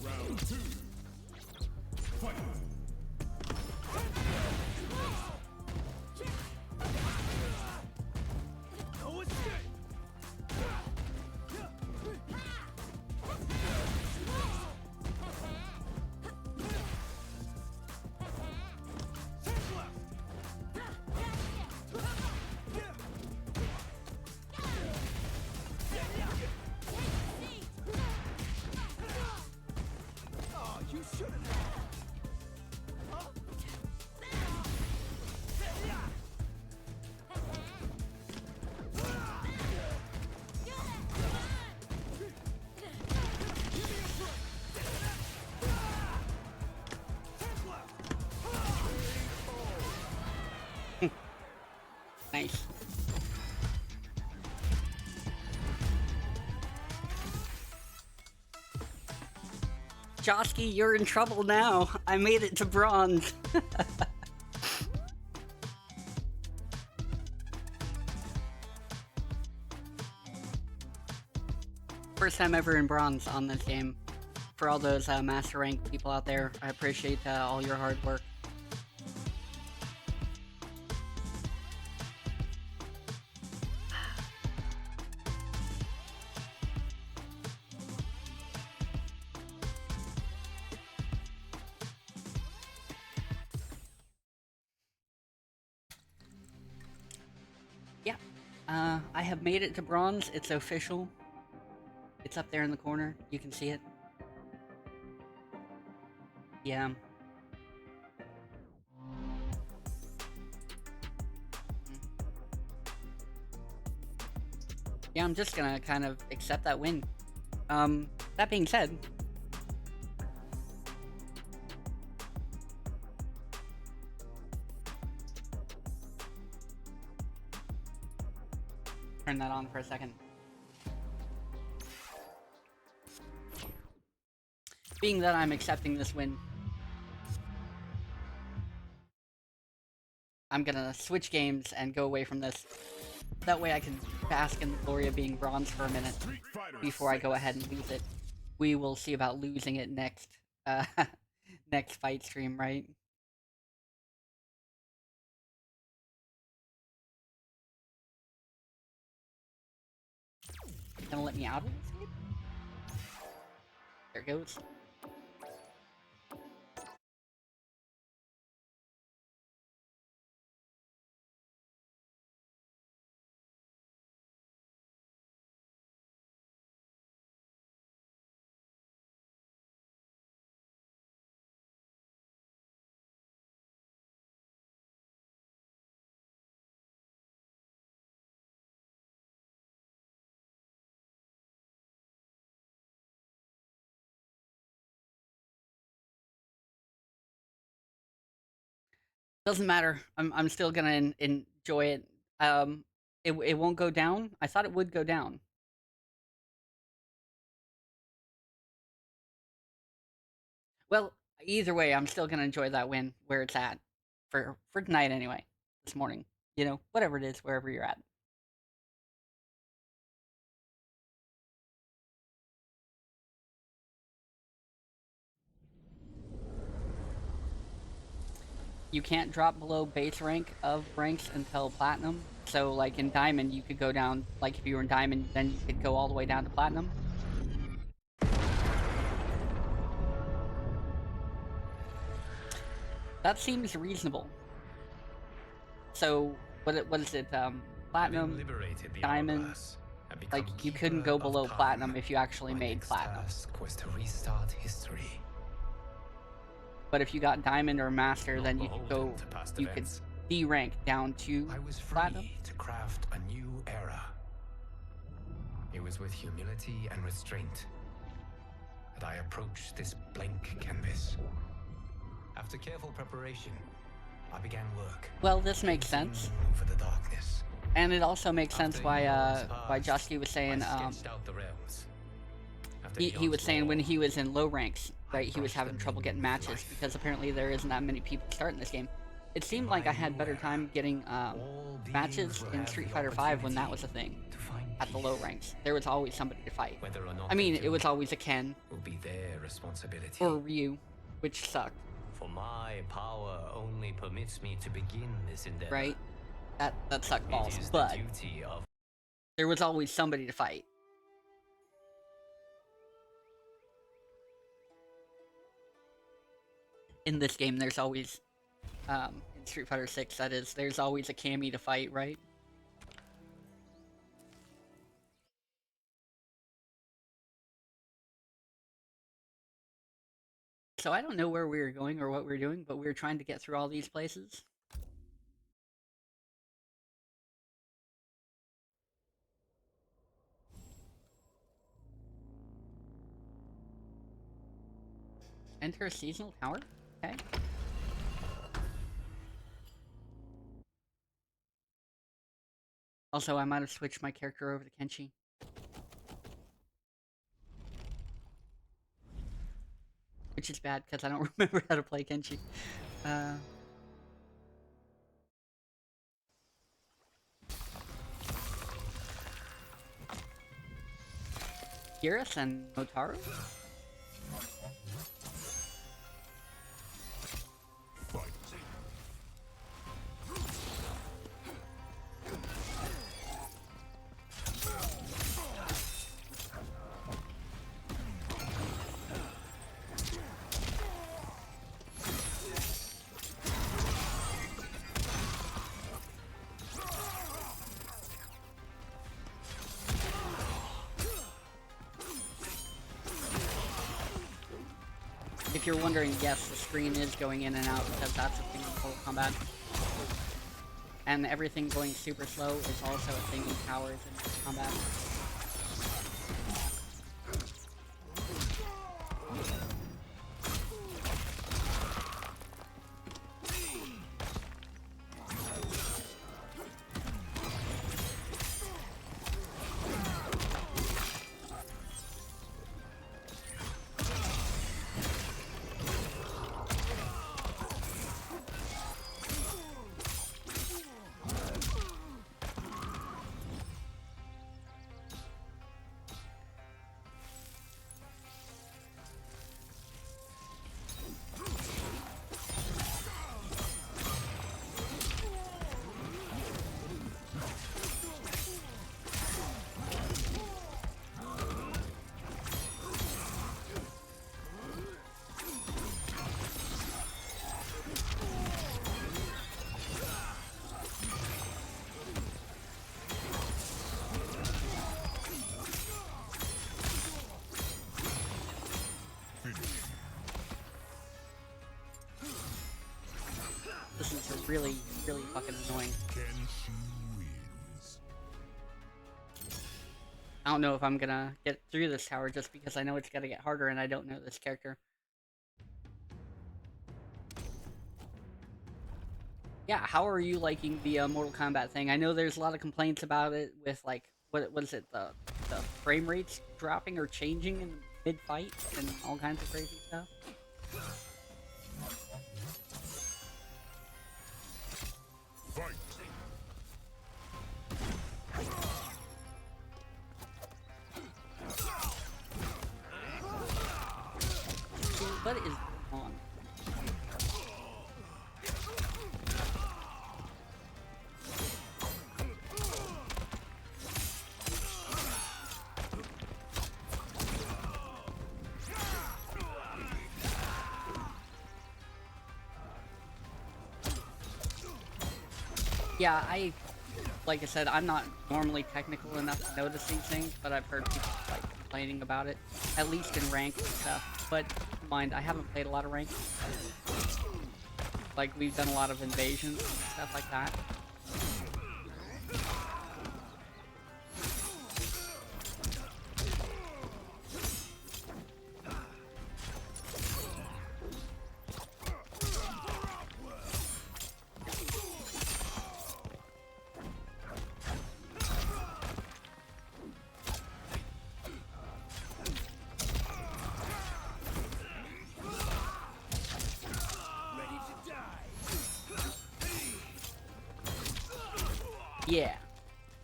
Round two. Fight. No escape. Oh, you shouldn't have. Huh? Nice. Josky, you're in trouble now. I made it to bronze. First time ever in bronze on this game. For all those master rank people out there, I appreciate all your hard work. I have made it to bronze. It's official. It's up there in the corner. You can see it. Yeah. Yeah, I'm just gonna kind of accept that win. That being said, turn that on for a second. Being that I'm accepting this win, I'm gonna switch games and go away from this. That way I can bask in the glory of being bronze for a minute before I go ahead and lose it. We will see about losing it next, next fight stream, right? Gonna let me out of this game? There it goes. Doesn't matter. I'm still gonna enjoy it. It won't go down. I thought it would go down. Well, either way, I'm still gonna enjoy that win where it's at for tonight anyway. This morning, you know, whatever it is, wherever you're at. You can't drop below base rank of ranks until platinum. So, like in diamond, you could go down. Like if you were in diamond, then you could go all the way down to platinum. That seems reasonable. So, what is it, platinum, Liberated the diamond, hourglass and like, become you couldn't keeper go of below time. platinum if you actually My made next platinum. task was to restart history. But if you got diamond or master, Not then you could go, beholden to past you could events. D-rank down to I was free platinum. to craft a new era. It was with humility and restraint that I approached this blank canvas. After careful preparation, I began work. Well, this makes sense. Over the darkness. And it also makes sense After why eons Joski was passed, saying I sketched out the realms. After he was eons saying when more, he was in low ranks, right, he was brought having them trouble in getting with matches life. because apparently there isn't that many people starting this game. It seemed like I had better time getting all matches beings will in have Street the Fighter V when that opportunity was a thing. to find At the low peace. ranks, there was always somebody to fight. Whether or not I mean, they it do was always a Ken will be their responsibility. or Ryu, which sucked, For my power only permits me to begin this endeavor. right? That sucked It balls, is the but duty of there was always somebody to fight. In this game, there's always, in Street Fighter 6, that is, there's always a Cammy to fight, right? So I don't know where we were going or what we were doing, but we were trying to get through all these places. Enter a seasonal tower? Okay. Also, I might have switched my character over to Kenshi. Which is bad, because I don't remember how to play Kenshi. Geras and Motaru? If you're wondering, yes, the screen is going in and out because that's a thing in Mortal Kombat. And everything going super slow is also a thing in Towers in Mortal Kombat. This is really, really fucking annoying. Kenshi wins. I don't know if I'm gonna get through this tower just because I know it's gonna get harder and I don't know this character. Yeah, how are you liking the Mortal Kombat thing? I know there's a lot of complaints about it with like, what is it, the frame rates dropping or changing in mid-fight and all kinds of crazy stuff. Fight. What is going on? Yeah, like I said, I'm not normally technical enough to notice these things, but I've heard people like complaining about it, at least in ranked and stuff. But mind, I haven't played a lot of ranked. Like we've done a lot of invasions and stuff like that. Yeah,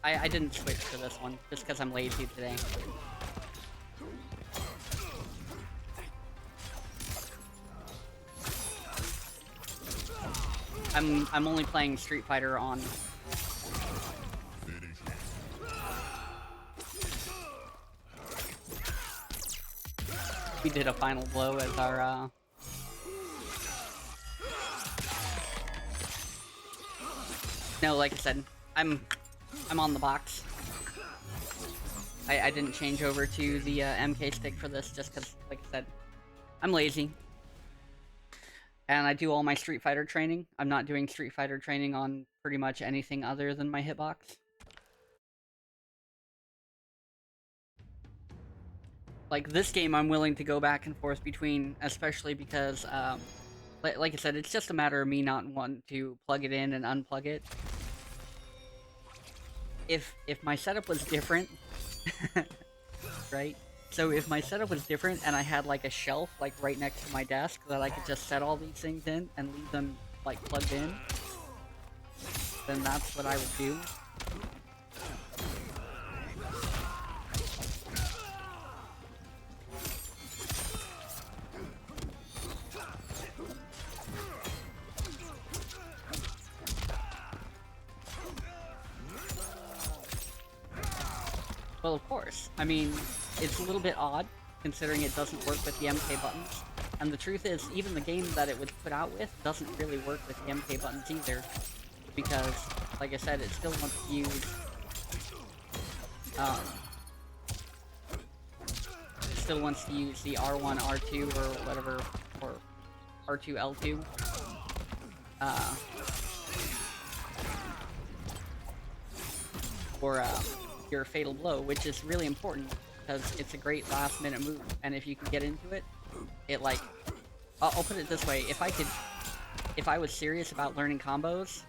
I didn't switch to this one just because I'm lazy today. I'm only playing Street Fighter on. We did a final blow as our No, like I said, I'm on the box. I didn't change over to the MK stick for this just because, like I said, I'm lazy. And I do all my Street Fighter training. I'm not doing Street Fighter training on pretty much anything other than my hitbox. Like, this game I'm willing to go back and forth between, especially because, like I said, it's just a matter of me not wanting to plug it in and unplug it. If my setup was different, right? So if my setup was different and I had like a shelf like right next to my desk that I could just set all these things in and leave them like plugged in, then that's what I would do. Well, of course. I mean, it's a little bit odd, considering it doesn't work with the MK buttons. And the truth is, even the game that it was put out with doesn't really work with the MK buttons either. Because, like I said, it still wants to use... still wants to use the R1, R2, or whatever, or R2, L2. For, your fatal blow, which is really important because it's a great last minute move, and if you can get into it, it like, I'll put it this way, if I was serious about learning combos,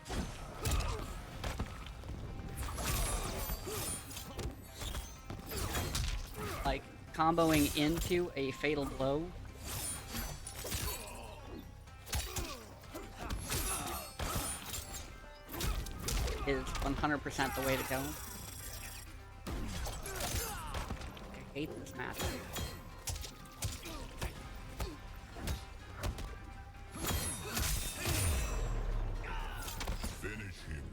like comboing into a fatal blow is 100% the way to go. I hate this match. Finish him.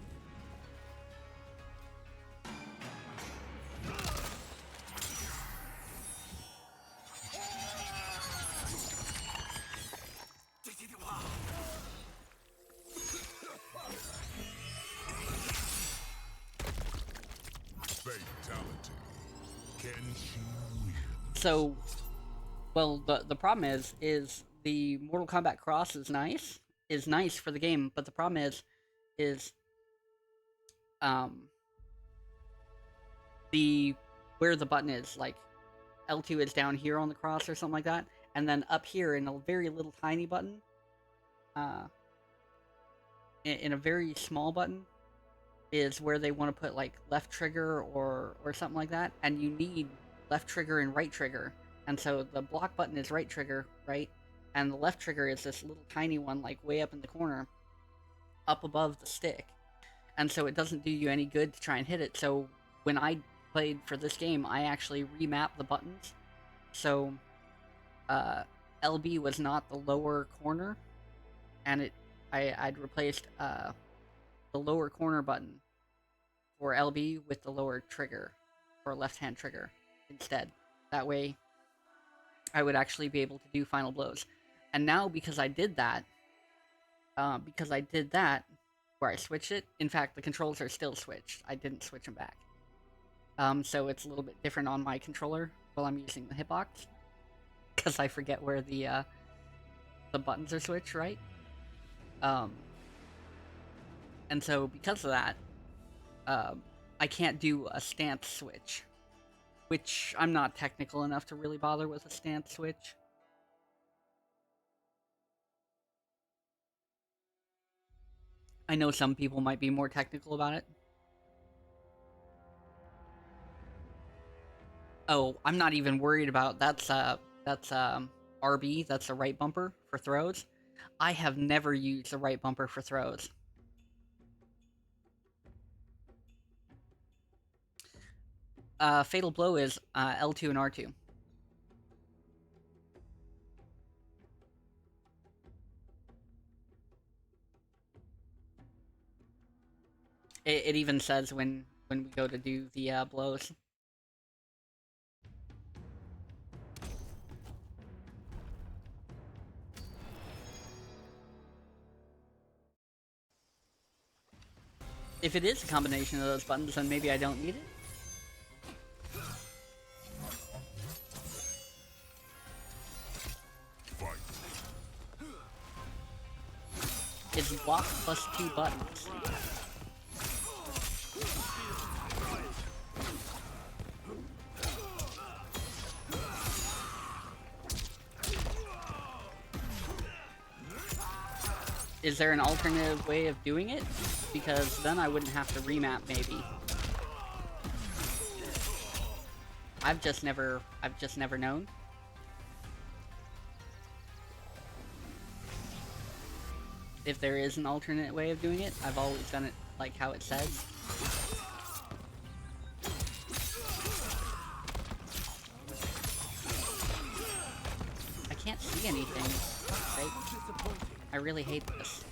Fatality. Kenshi wins. So, well, the problem is the Mortal Kombat Cross is nice for the game, but the problem is the where the button is, like L2 is down here on the cross or something like that, and then up here in a very little tiny button, in a very small button, is where they want to put like left trigger or something like that, and you need left trigger and right trigger, and so the block button is right trigger, right, and the left trigger is this little tiny one like way up in the corner, up above the stick, and so it doesn't do you any good to try and hit it. So when I played for this game, I actually remapped the buttons, so LB was not the lower corner, and I'd replaced the lower corner button for LB with the lower trigger for left-hand trigger instead. That way I would actually be able to do final blows. And now because I did that, where I switched it. In fact, the controls are still switched. I didn't switch them back. So it's a little bit different on my controller while I'm using the hitbox, because I forget where the buttons are switched, right? And so because of that, I can't do a stance switch, which I'm not technical enough to really bother with a stance switch. I know some people might be more technical about it. Oh, I'm not even worried about that's RB, that's the right bumper for throws. I have never used the right bumper for throws. Fatal Blow is L2 and R2. It even says when we go to do the blows. If it is a combination of those buttons, then maybe I don't need it. It's block plus 2 buttons. Is there an alternative way of doing it? Because then I wouldn't have to remap, maybe. I've just never known. If there is an alternate way of doing it, I've always done it like how it says. I can't see anything. Fuck's sake. I really hate this.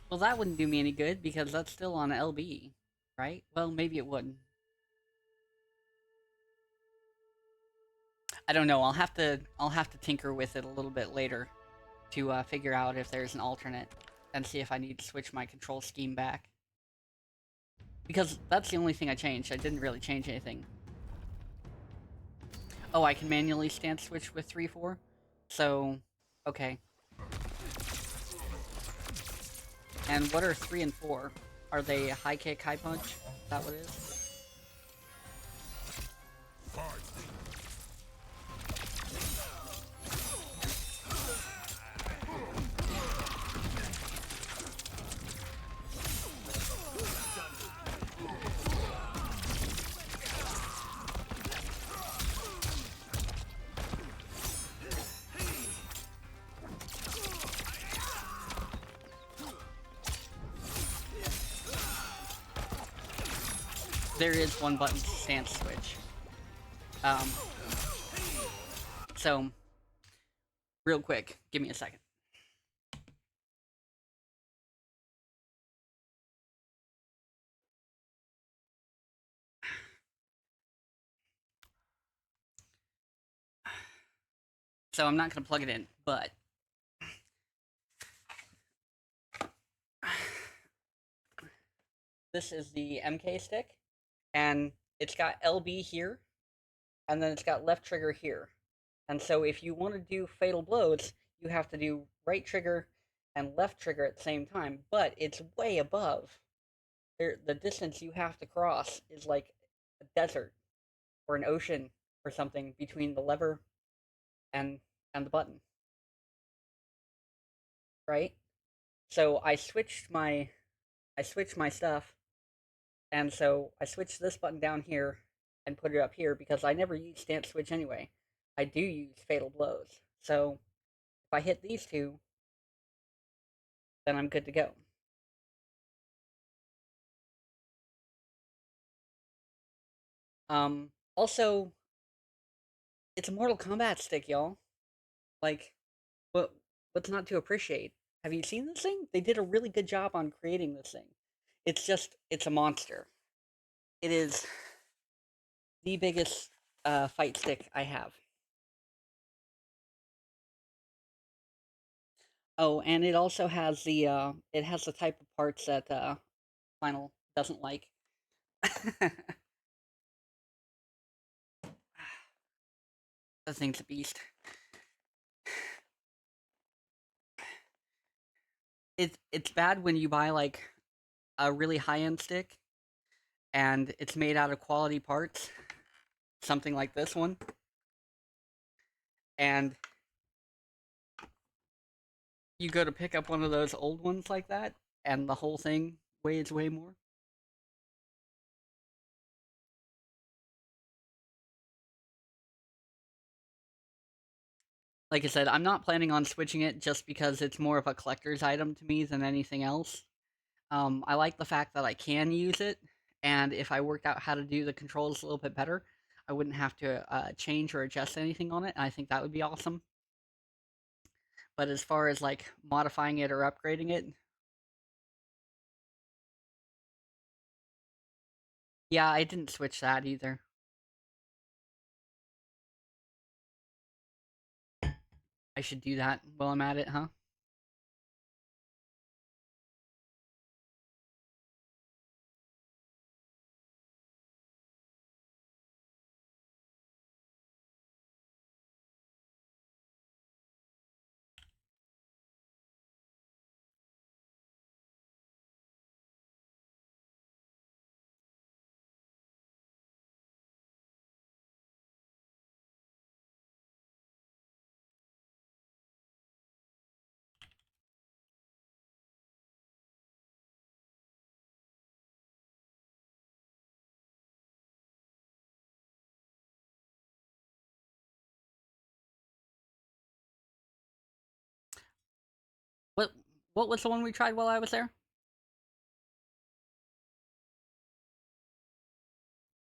Well, that wouldn't do me any good because that's still on LB, right? Well, maybe it wouldn't. I don't know. I'll have to tinker with it a little bit later to figure out if there's an alternate and see if I need to switch my control scheme back. Because that's the only thing I changed. I didn't really change anything. Oh, I can manually stance switch with 3-4? So, okay. And what are 3 and 4? Are they high kick, high punch? Is that what it is? There is one button stance switch. So, real quick, give me a second. So I'm not going to plug it in, but this is the MK stick, and it's got LB here, and then it's got left trigger here. And so if you want to do fatal blows, you have to do right trigger and left trigger at the same time, but it's way above. The distance you have to cross is like a desert or an ocean or something between the lever and the button. Right? So I switched my stuff And so I switched this button down here and put it up here because I never use stance switch anyway. I do use fatal blows. So if I hit these two, then I'm good to go. Also, it's a Mortal Kombat stick, y'all. Like, what what's not to appreciate? Have you seen this thing? They did a really good job on creating this thing. It's a monster. It is the biggest fight stick I have. Oh, and it also has the type of parts that Final doesn't like. The thing's a beast. It's bad when you buy like a really high end stick and it's made out of quality parts, something like this one, and you go to pick up one of those old ones like that, and the whole thing weighs way more. Like I said, I'm not planning on switching it just because it's more of a collector's item to me than anything else. I like the fact that I can use it, and if I worked out how to do the controls a little bit better, I wouldn't have to change or adjust anything on it. I think that would be awesome. But as far as like modifying it or upgrading it, yeah, I didn't switch that either. I should do that while I'm at it, huh? What what was the one we tried while I was there?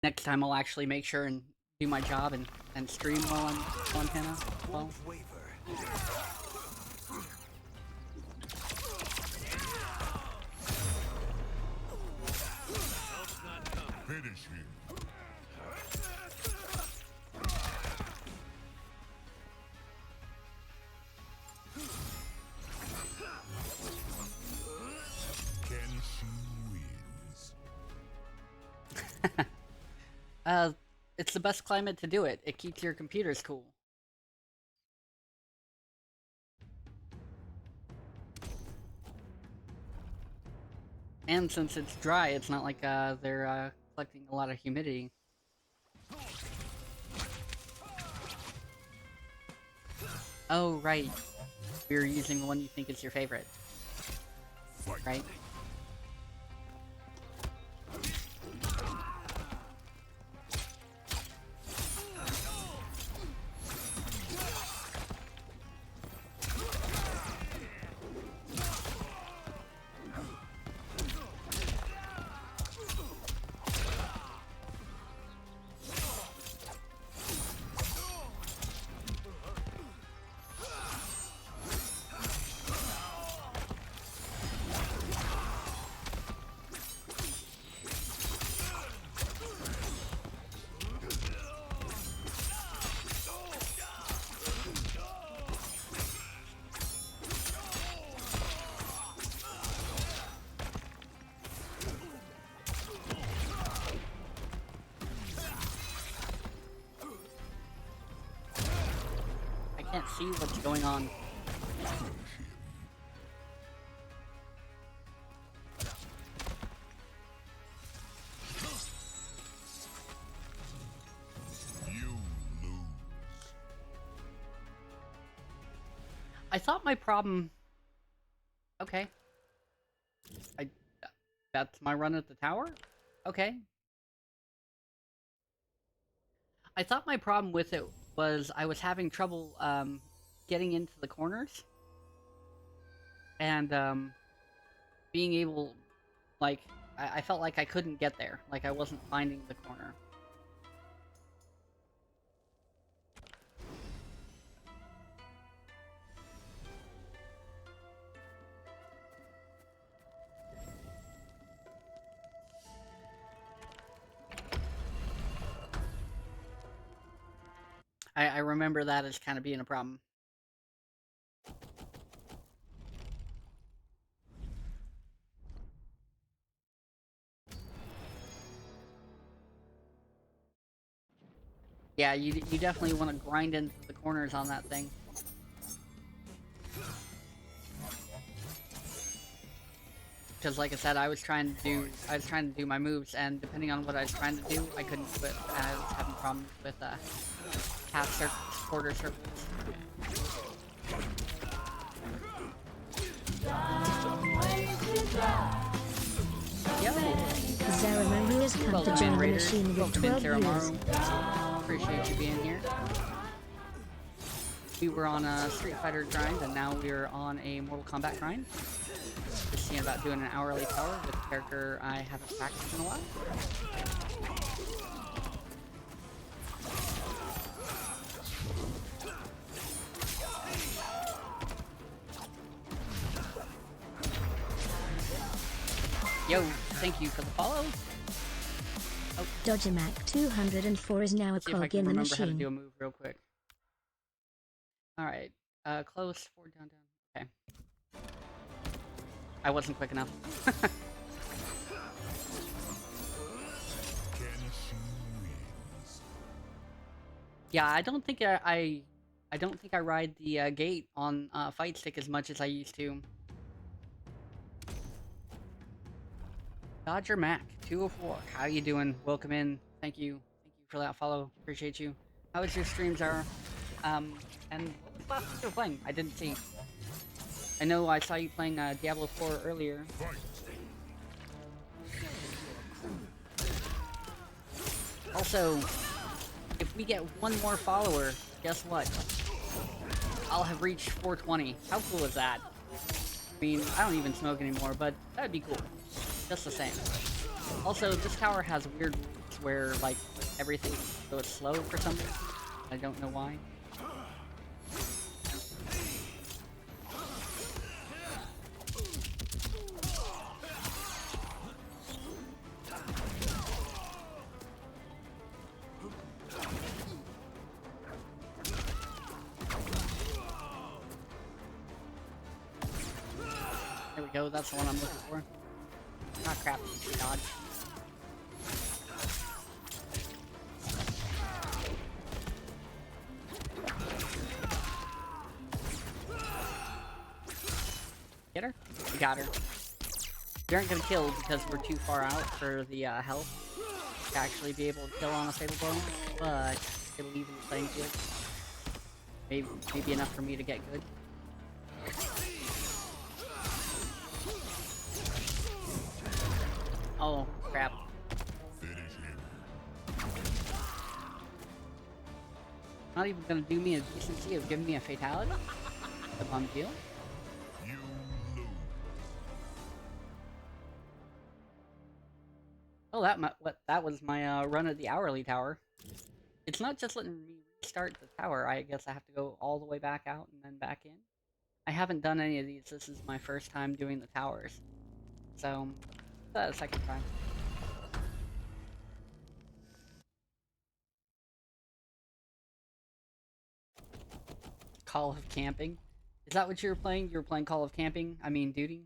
Next time I'll actually make sure and do my job and stream while I'm on Hannah. Well, Won't waver. Finish him. Kenshi wins. it's the best climate to do it. It keeps your computers cool. And since it's dry, it's not like they're collecting a lot of humidity. Oh, right. You're using the one you think is your favorite. Fight. Right? I can't see what's going on. You lose. I thought my problem... Okay. That's my run at the tower? Okay. I thought my problem with it was I was having trouble getting into the corners and being able, like, I felt like I couldn't get there, like I wasn't finding the corner. I remember that as kind of being a problem. Yeah, you definitely want to grind into the corners on that thing. Because like I said, I was trying to do my moves, and depending on what I was trying to do, I couldn't do it. I was having problems with half circles, quarter circles. Yo! Zara Maria's come to join the machine with 12 years. Marun. Appreciate you being here. We were on a Street Fighter grind, and now we're on a Mortal Kombat grind. Just seeing about doing an hourly tower with a character I haven't practiced in a while. Yo, thank you for the follow. Oh. Dodgemac 204 is now a cog in the remember how to machine. do a move real quick. Alright, close, forward, down, down. Okay. I wasn't quick enough. Kenshi wins. Yeah, I don't think I don't think I ride the gate on fight stick as much as I used to. Dodger Mac 204, how you doing? Welcome in. Thank you for that follow. Appreciate you. How was your stream, Zara? And what was last you were playing? I didn't see. I know I saw you playing Diablo 4 earlier. Fight. Also, if we get one more follower, guess what? I'll have reached 420. How cool is that? I mean, I don't even smoke anymore, but that'd be cool. Just the same. Also, this tower has weird rules where, like, everything goes slow for some reason. I don't know why. There we go, that's the one I'm looking for. Ah, crap. Dodge. Get her? We got her. We aren't gonna kill because we're too far out for the health to actually be able to kill on a fatal blow, but it'll even the playing field. Maybe enough for me to get good. Oh, crap. Finish him. Not even gonna do me a decency of giving me a fatality? The bum deal? You lose. Oh, that was my run at the hourly tower. It's not just letting me restart the tower. I guess I have to go all the way back out and then back in. I haven't done any of these. This is my first time doing the towers. So, that's the second time. Call of Camping? Is that what you were playing? You were playing Call of Camping? I mean, Duty?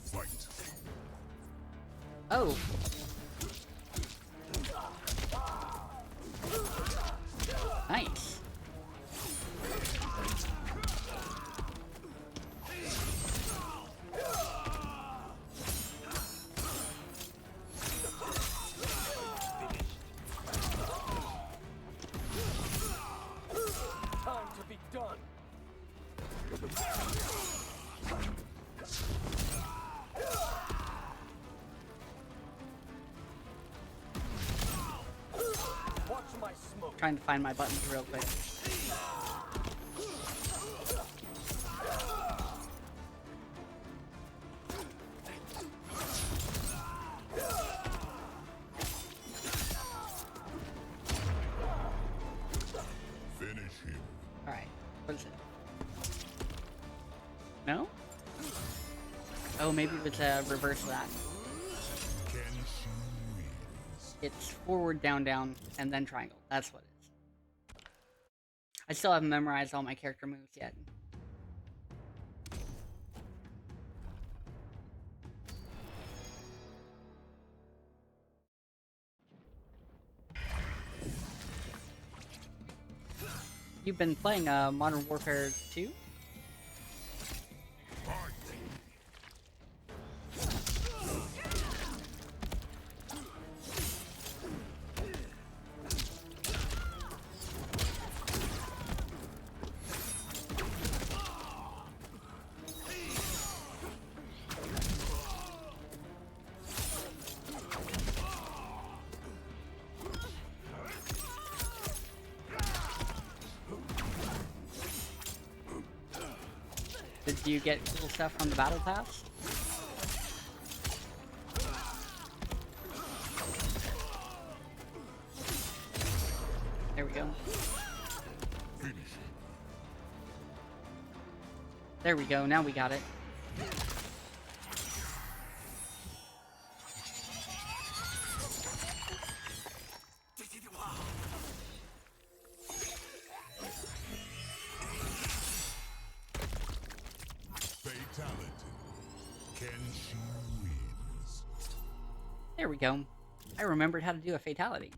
Fight. Oh! Nice! trying to find my buttons real quick. Finish him. Alright, what is it? No? Oh, maybe it's a reverse of that. Kenshi wins. It's forward, down, down, and then triangle. That's what it is. I still haven't memorized all my character moves yet. You've been playing Modern Warfare 2? Did you get cool stuff from the battle pass? There we go. Finish him. There we go, now we got it. Fatality. Kenshi wins. There we go. I remembered how to do a fatality.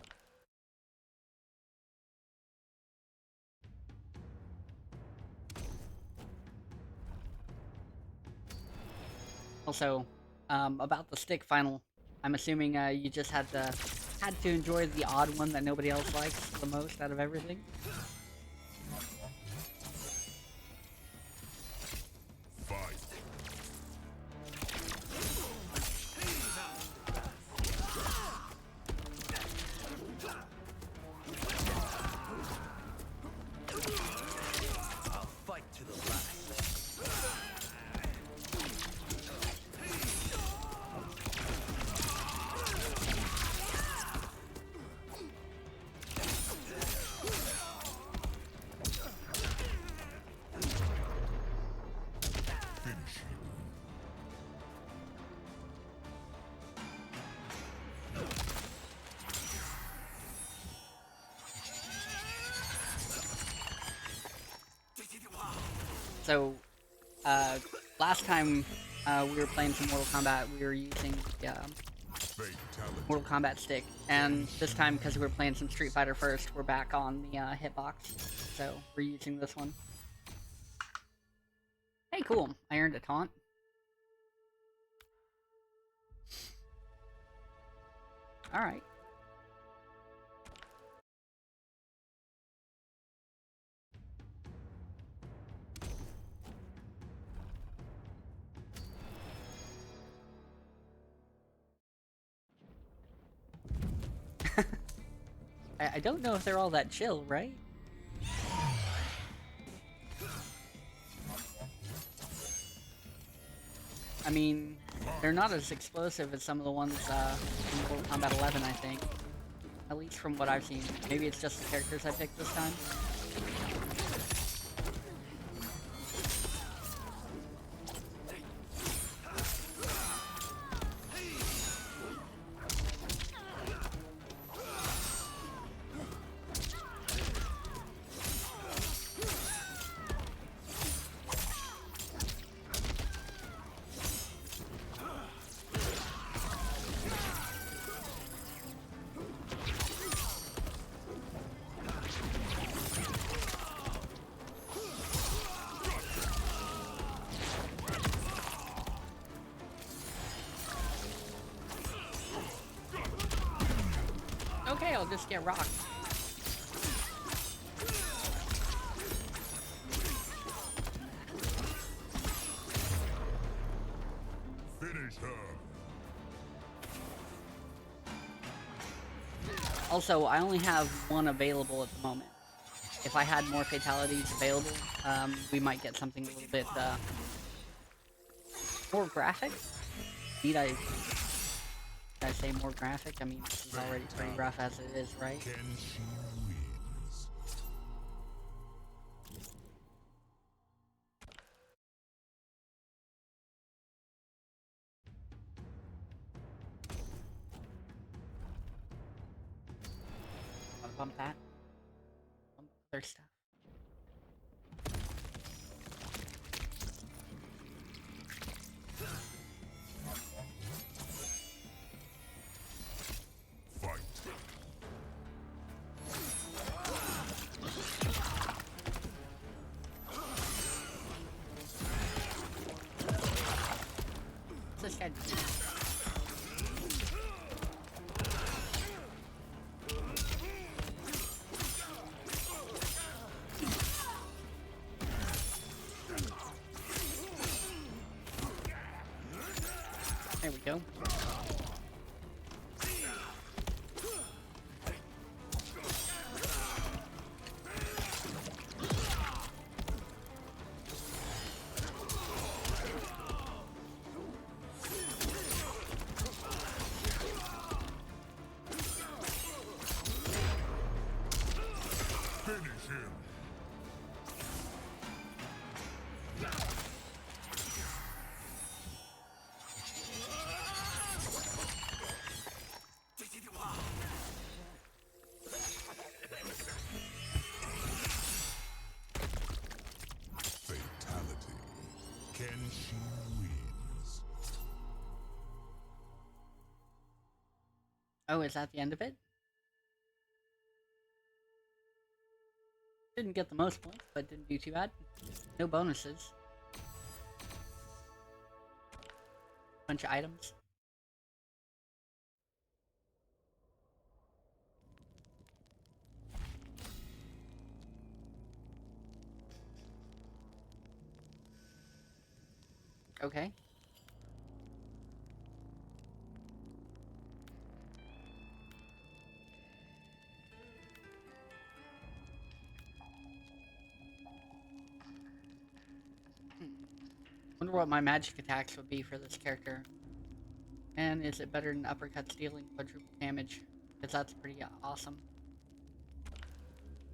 Also, about the stick final, I'm assuming you just had to enjoy the odd one that nobody else likes the most out of everything. Fight. I'll fight to the last. Finish him. So, last time we were playing some Mortal Kombat, we were using the Fatality. Mortal Kombat stick, and this time, because we were playing some Street Fighter first, we're back on the hitbox, so we're using this one. Hey, cool! I earned a taunt. Alright. I don't know if they're all that chill, right? I mean, they're not as explosive as some of the ones in Mortal Kombat 11, I think. At least from what I've seen. Maybe it's just the characters I picked this time. Okay, I'll just get rocked. Finish her. Also, I only have one available at the moment. If I had more fatalities available, we might get something a little bit more graphic. Need I say more graphic? I mean, this is already pretty rough as it is, right? Kenshi wins. Wanna bump that? Bump other stuff. Fight. What's this guy do? There we go. Finish him. Fatality. Kenshi wins. Oh, is that the end of it? Didn't get the most points, but didn't do too bad. No bonuses. Bunch of items. Okay. Wonder what my magic attacks would be for this character. And is it better than uppercuts dealing quadruple damage? Because that's pretty awesome.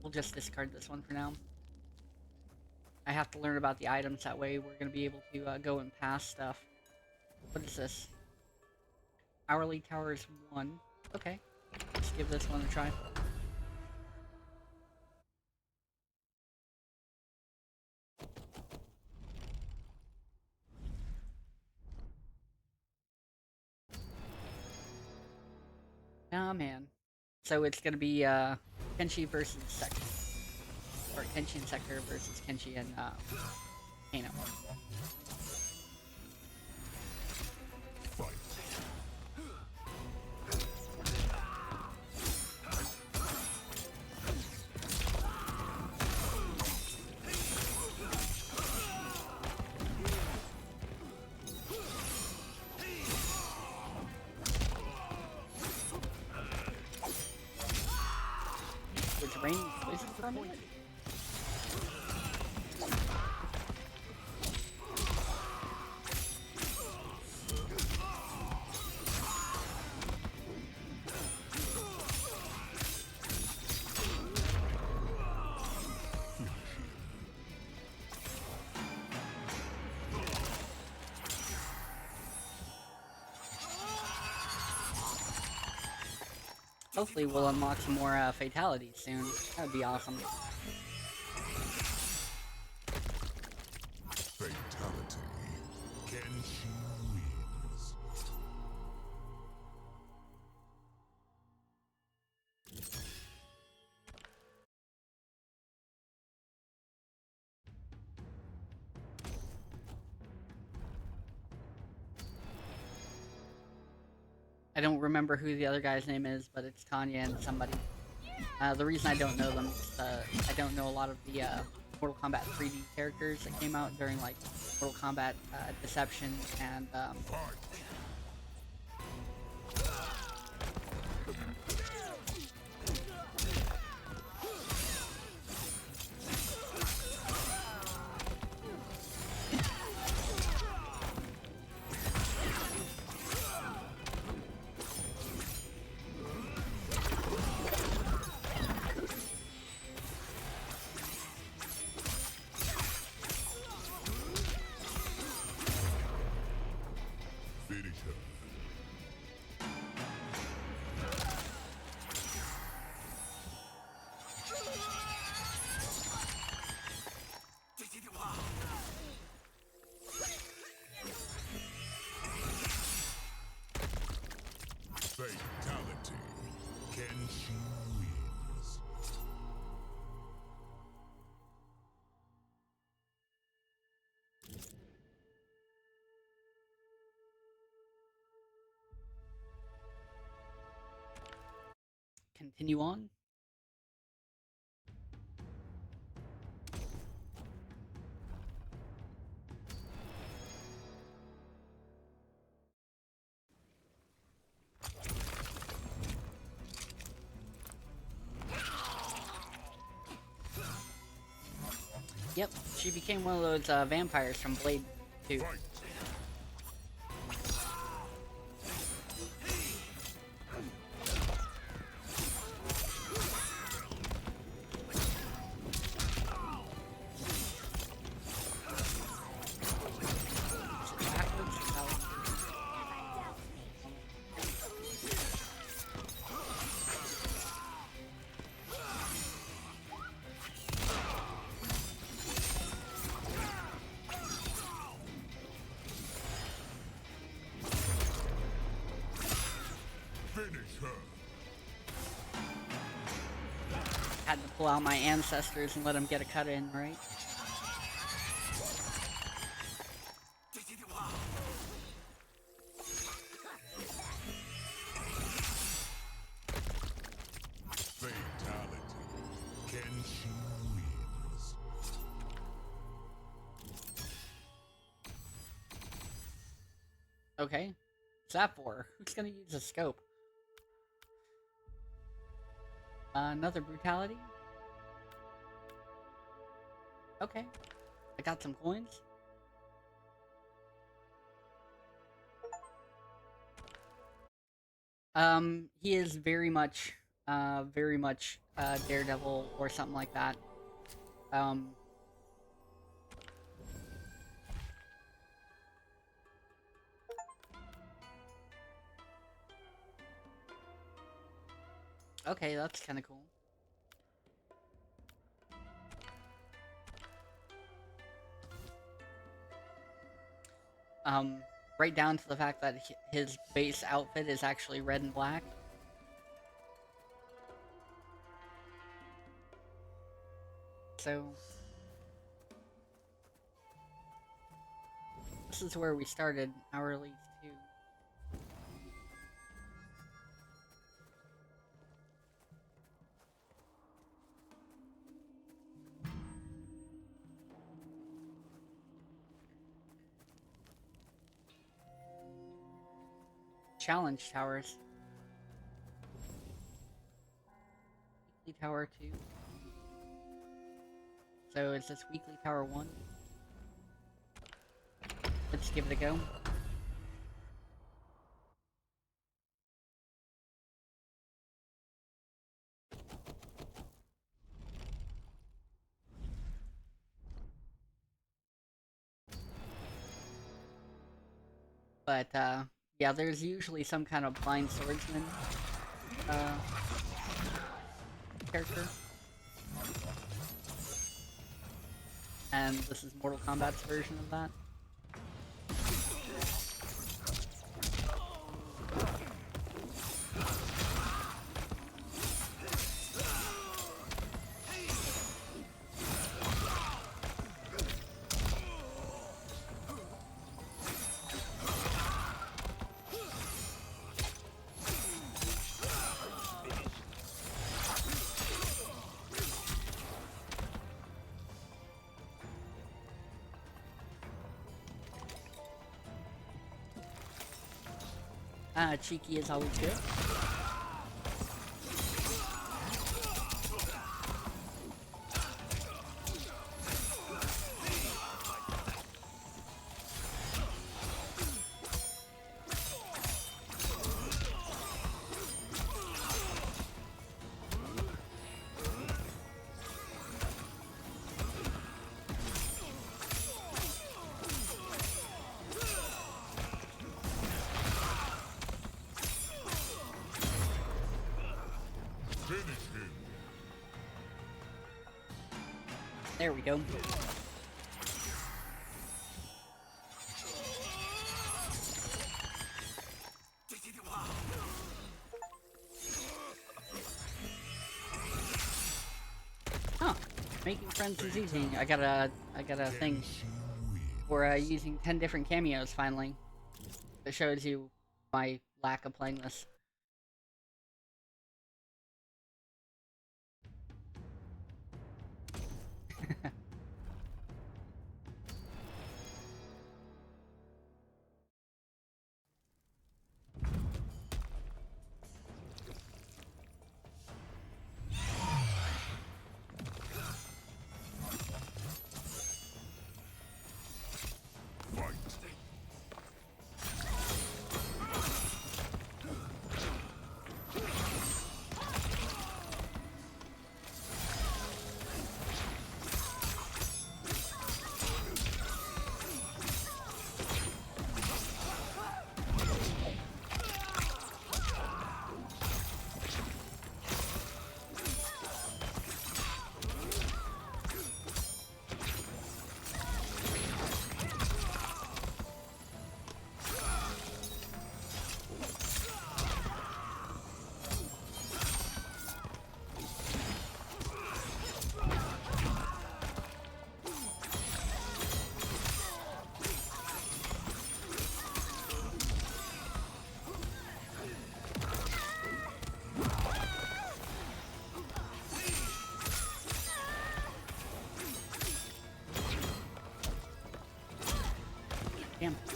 We'll just discard this one for now. I have to learn about the items, that way we're going to be able to go and pass stuff. What is this? Hourly Towers 1. Okay. Let's give this one a try. Oh man. So it's gonna be Kenshi versus Sector. Or Kenshi and Sector versus Kenshi and Kano. Fight. Was rain poison for a minute? Hopefully we'll unlock some more fatalities soon. That would be awesome. Fatality. Kenshi wins. I don't remember who the other guy's name is, but it's Tanya and somebody. The reason I don't know them is I don't know a lot of the Mortal Kombat 3D characters that came out during like Mortal Kombat Deception and continue on. Yep, she became one of those vampires from Blade 2. Fight. Backwards, is that what- Finish her. Had to pull out my ancestors and let them get a cut in, right? Fatality. Kenshi wins. Okay. What's that for? Who's gonna use a scope? Another brutality? Okay. I got some coins. He is very much, Daredevil or something like that. Okay, that's kind of cool. Right down to the fact that his base outfit is actually red and black. So this is where we started our release too. Challenge towers. Weekly tower 2. So is this weekly tower 1? Let's give it a go. But yeah, there's usually some kind of blind swordsman character. And this is Mortal Kombat's version of that. Cheeky is always good. Finish him. There we go. Huh. Making friends is easy. I got a thing for using 10 different cameos finally. That shows you my lack of playing this.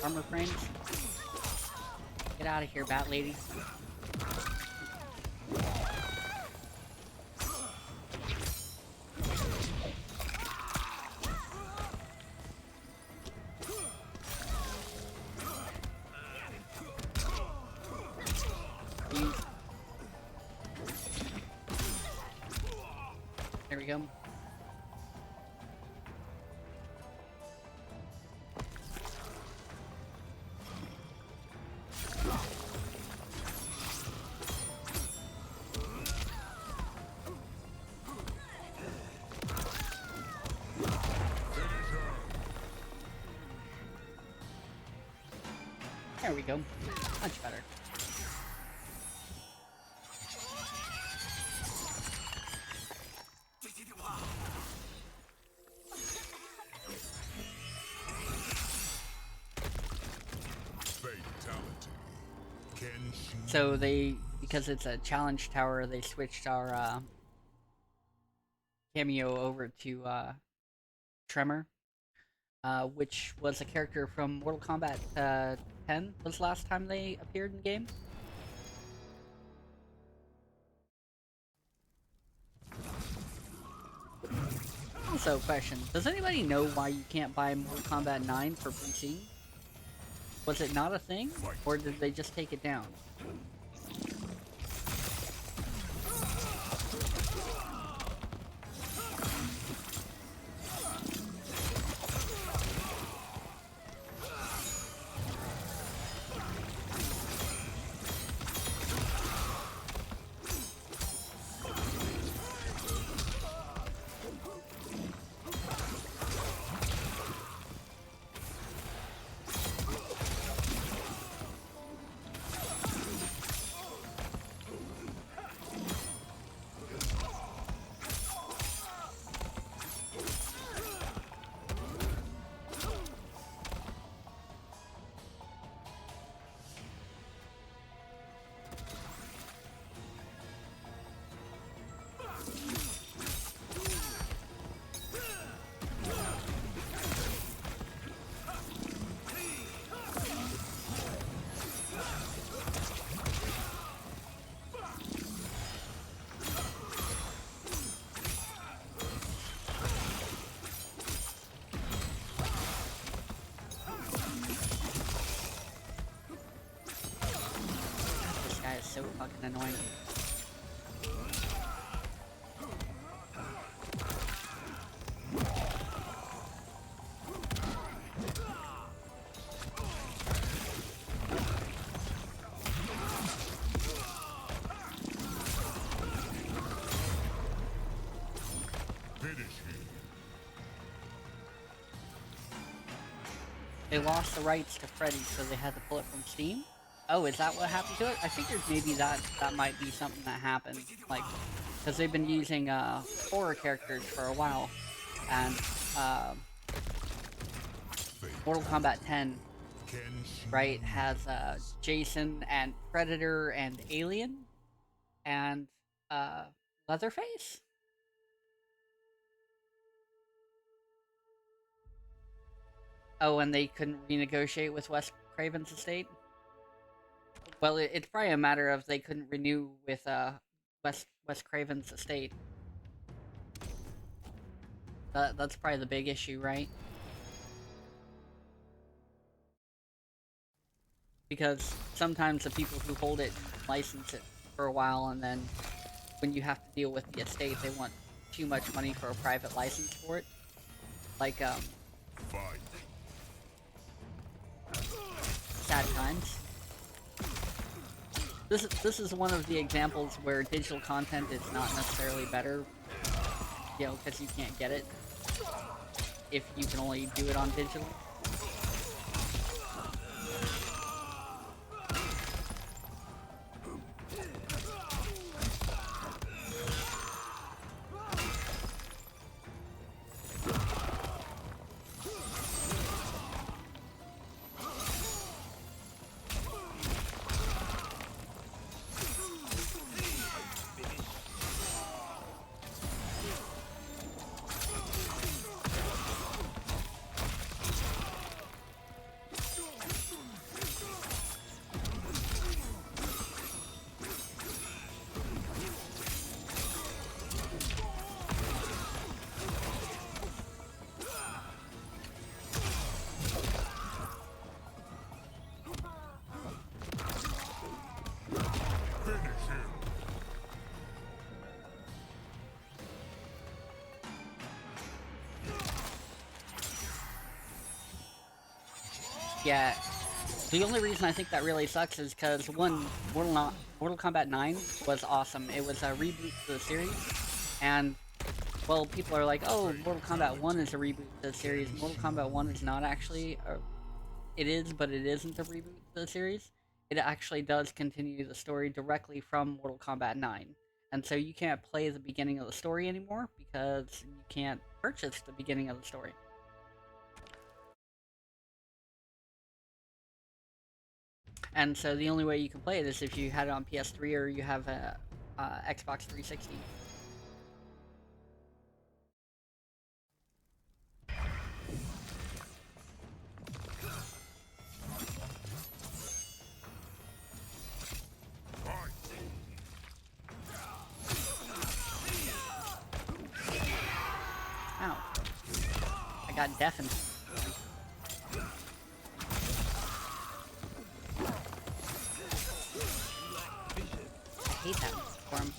armor frames. Get out of here, Bat Lady. There we go. There we go. Much better. So they, because it's a challenge tower, they switched our cameo over to Tremor, which was a character from Mortal Kombat 10 was the last time they appeared in the game. Also, question, does anybody know why you can't buy Mortal Kombat 9 for PC? Was it not a thing, or did they just take it down? So fucking annoying. They lost the rights to Freddy, so they had to pull it from Steam. Oh, is that what happened to it? I figured maybe that might be something that happened, like, because they've been using horror characters for a while, and Mortal Kombat 10, right, has Jason and Predator and Alien and Leatherface. Oh, and they couldn't renegotiate with Wes Craven's estate. Well, it's probably a matter of they couldn't renew with Wes Craven's estate. That's probably the big issue, right? Because sometimes the people who hold it license it for a while, and then when you have to deal with the estate, they want too much money for a private license for it. Like, sad times. This is one of the examples where digital content is not necessarily better, you know, because you can't get it if you can only do it on digital. Yeah, the only reason I think that really sucks is because one, Mortal Kombat 9 was awesome. It was a reboot to the series, and well, people are like, oh, Mortal Kombat 1 is a reboot to the series. Mortal Kombat 1 is not actually, it is, but it isn't a reboot to the series. It actually does continue the story directly from Mortal Kombat 9. And so you can't play the beginning of the story anymore because you can't purchase the beginning of the story. And so the only way you can play it is if you had it on PS3 or you have a Xbox 360. Ow. I got deafened. I hate that form.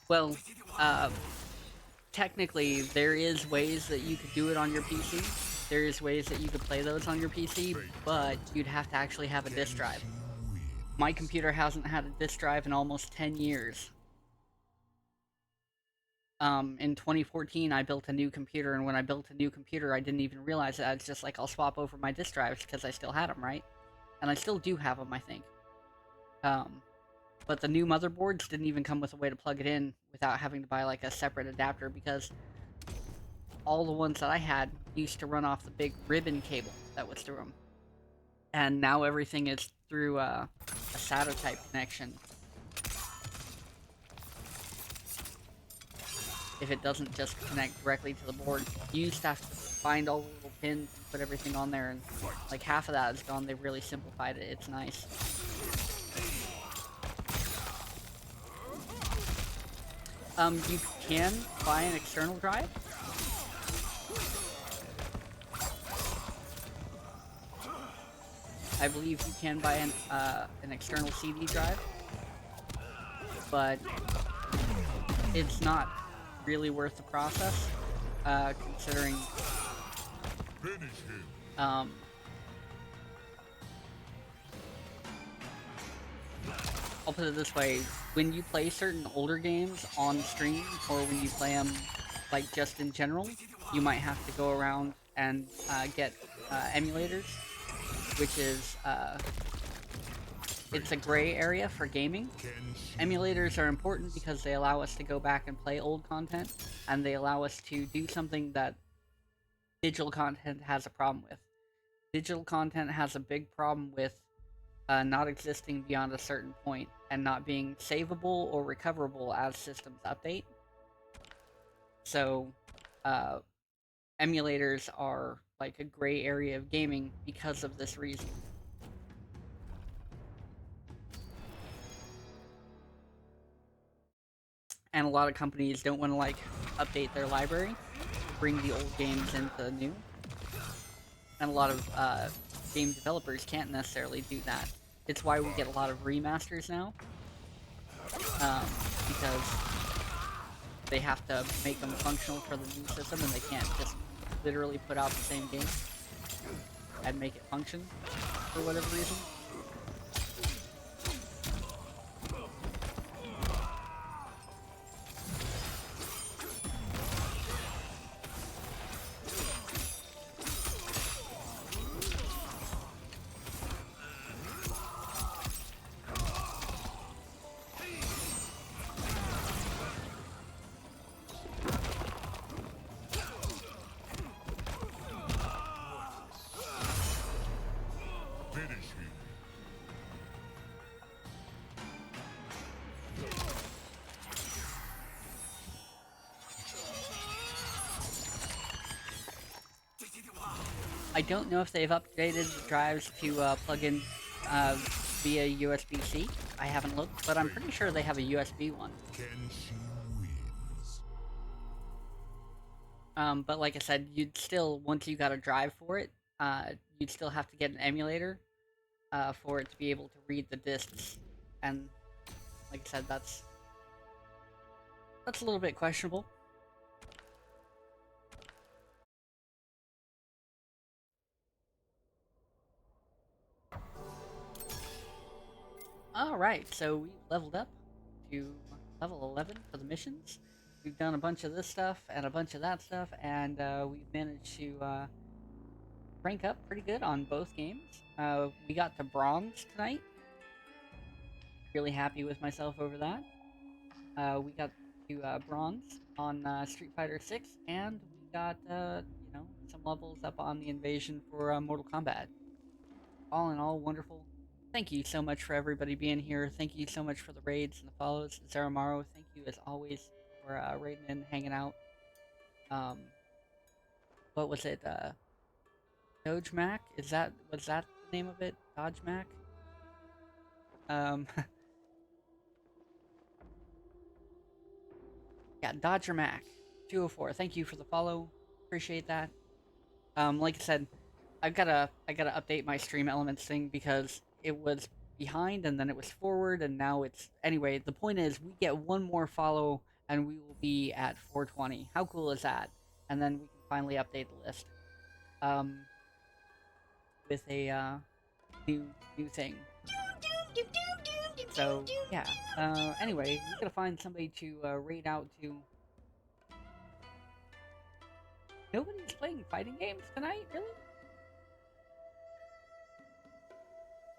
Well, technically, there is ways that you could do it on your PC. There is ways that you could play those on your PC, but you'd have to actually have a disk drive. My computer hasn't had a disk drive in almost 10 years. In 2014, I built a new computer, and when I built a new computer, I didn't even realize that. It's just like, I'll swap over my disk drives because I still had them, right? And I still do have them, I think. But the new motherboards didn't even come with a way to plug it in without having to buy like a separate adapter, because all the ones that I had used to run off the big ribbon cable that was through them. And now everything is through a SATA type connection. If it doesn't just connect directly to the board, you used to have to find all the little pins and put everything on there, and like half of that is gone. They've really simplified it. It's nice. You can buy an external drive. I believe you can buy an external CD drive, but it's not really worth the process, considering I'll put it this way, when you play certain older games on stream, or when you play them like just in general, you might have to go around and get emulators, which is it's a gray area for gaming. Emulators are important because they allow us to go back and play old content, and they allow us to do something that digital content has a problem with. Digital content has a big problem with not existing beyond a certain point, and not being savable or recoverable as systems update. So, emulators are like a gray area of gaming because of this reason. And a lot of companies don't want to like update their library, bring the old games into the new. And a lot of game developers can't necessarily do that. It's why we get a lot of remasters now, because they have to make them functional for the new system, and they can't just literally put out the same game and make it function for whatever reason. I don't know if they've updated the drives to plug in via USB-C. I haven't looked, but I'm pretty sure they have a USB one. Kenshi wins. But like I said, you'd still, once you got a drive for it, you'd still have to get an emulator for it to be able to read the discs. And like I said, that's a little bit questionable. Alright, so we leveled up to level 11 for the missions. We've done a bunch of this stuff and a bunch of that stuff, and we've managed to rank up pretty good on both games. We got to bronze tonight. Really happy with myself over that. We got to bronze on Street Fighter 6, and we got, you know, some levels up on the Invasion for Mortal Kombat. All in all, wonderful. Thank you so much for everybody being here. Thank you so much for the raids and the follows. Zaramaro, thank you as always for raiding and hanging out. What was it? Doge Mac? Was that the name of it? Dodge Mac? Yeah, Dodger Mac 204. Thank you for the follow. Appreciate that. Like I said, I gotta update my stream elements thing because it was behind and then it was forward and now it's anyway. The point is we get one more follow and we will be at 420. How cool is that? And then we can finally update the list with a new thing. So yeah. Anyway, we gotta find somebody to raid out to. Nobody's playing fighting games tonight, really?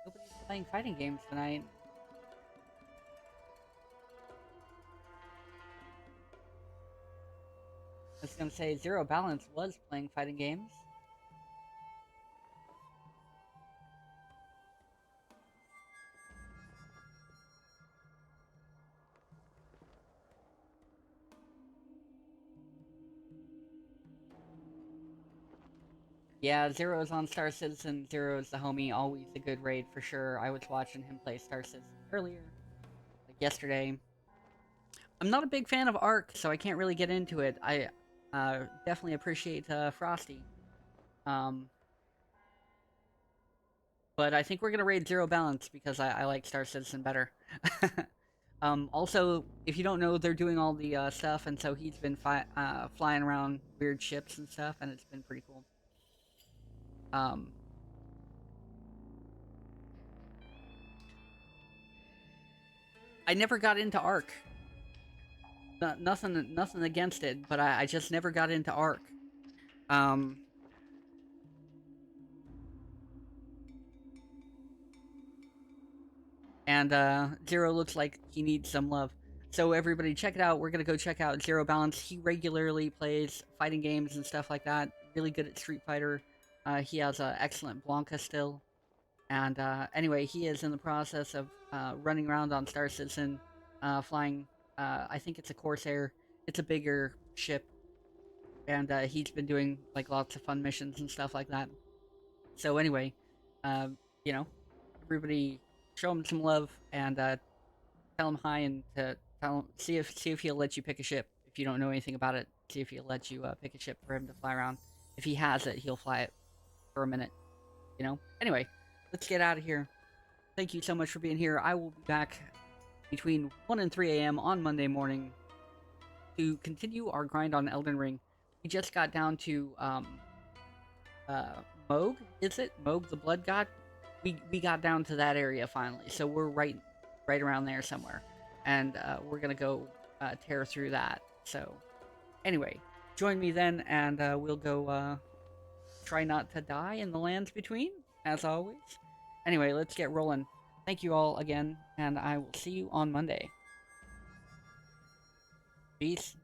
Nobody's playing fighting games tonight. I was gonna say Zero Balance was playing fighting games. Yeah, Zero's on Star Citizen. Zero's the homie, always a good raid for sure. I was watching him play Star Citizen earlier, like yesterday. I'm not a big fan of Ark, so I can't really get into it. I definitely appreciate Frosty. But I think we're gonna raid Zero Balance because I like Star Citizen better. Also, if you don't know, they're doing all the stuff, and so he's been flying around weird ships and stuff, and it's been pretty cool. I never got into Ark. Nothing against it, but I just never got into Ark. And Zero looks like he needs some love. So everybody check it out. We're gonna go check out Zero Balance. He regularly plays fighting games and stuff like that. Really good at Street Fighter. He has an excellent Blanka still. And anyway, he is in the process of running around on Star Citizen, flying, I think it's a Corsair. It's a bigger ship. And he's been doing like lots of fun missions and stuff like that. So anyway, you know, everybody show him some love and tell him hi and see if he'll let you pick a ship. If you don't know anything about it, see if he'll let you pick a ship for him to fly around. If he has it, he'll fly it for a minute. You know? Anyway, let's get out of here. Thank you so much for being here. I will be back between 1 and 3 a.m. on Monday morning to continue our grind on Elden Ring. We just got down to Moog, is it? Moog the Blood God? We got down to that area finally, so we're right around there somewhere. And we're gonna go tear through that. So anyway, join me then and we'll go try not to die in the lands between, as always. Anyway, let's get rolling. Thank you all again, and I will see you on Monday. Peace.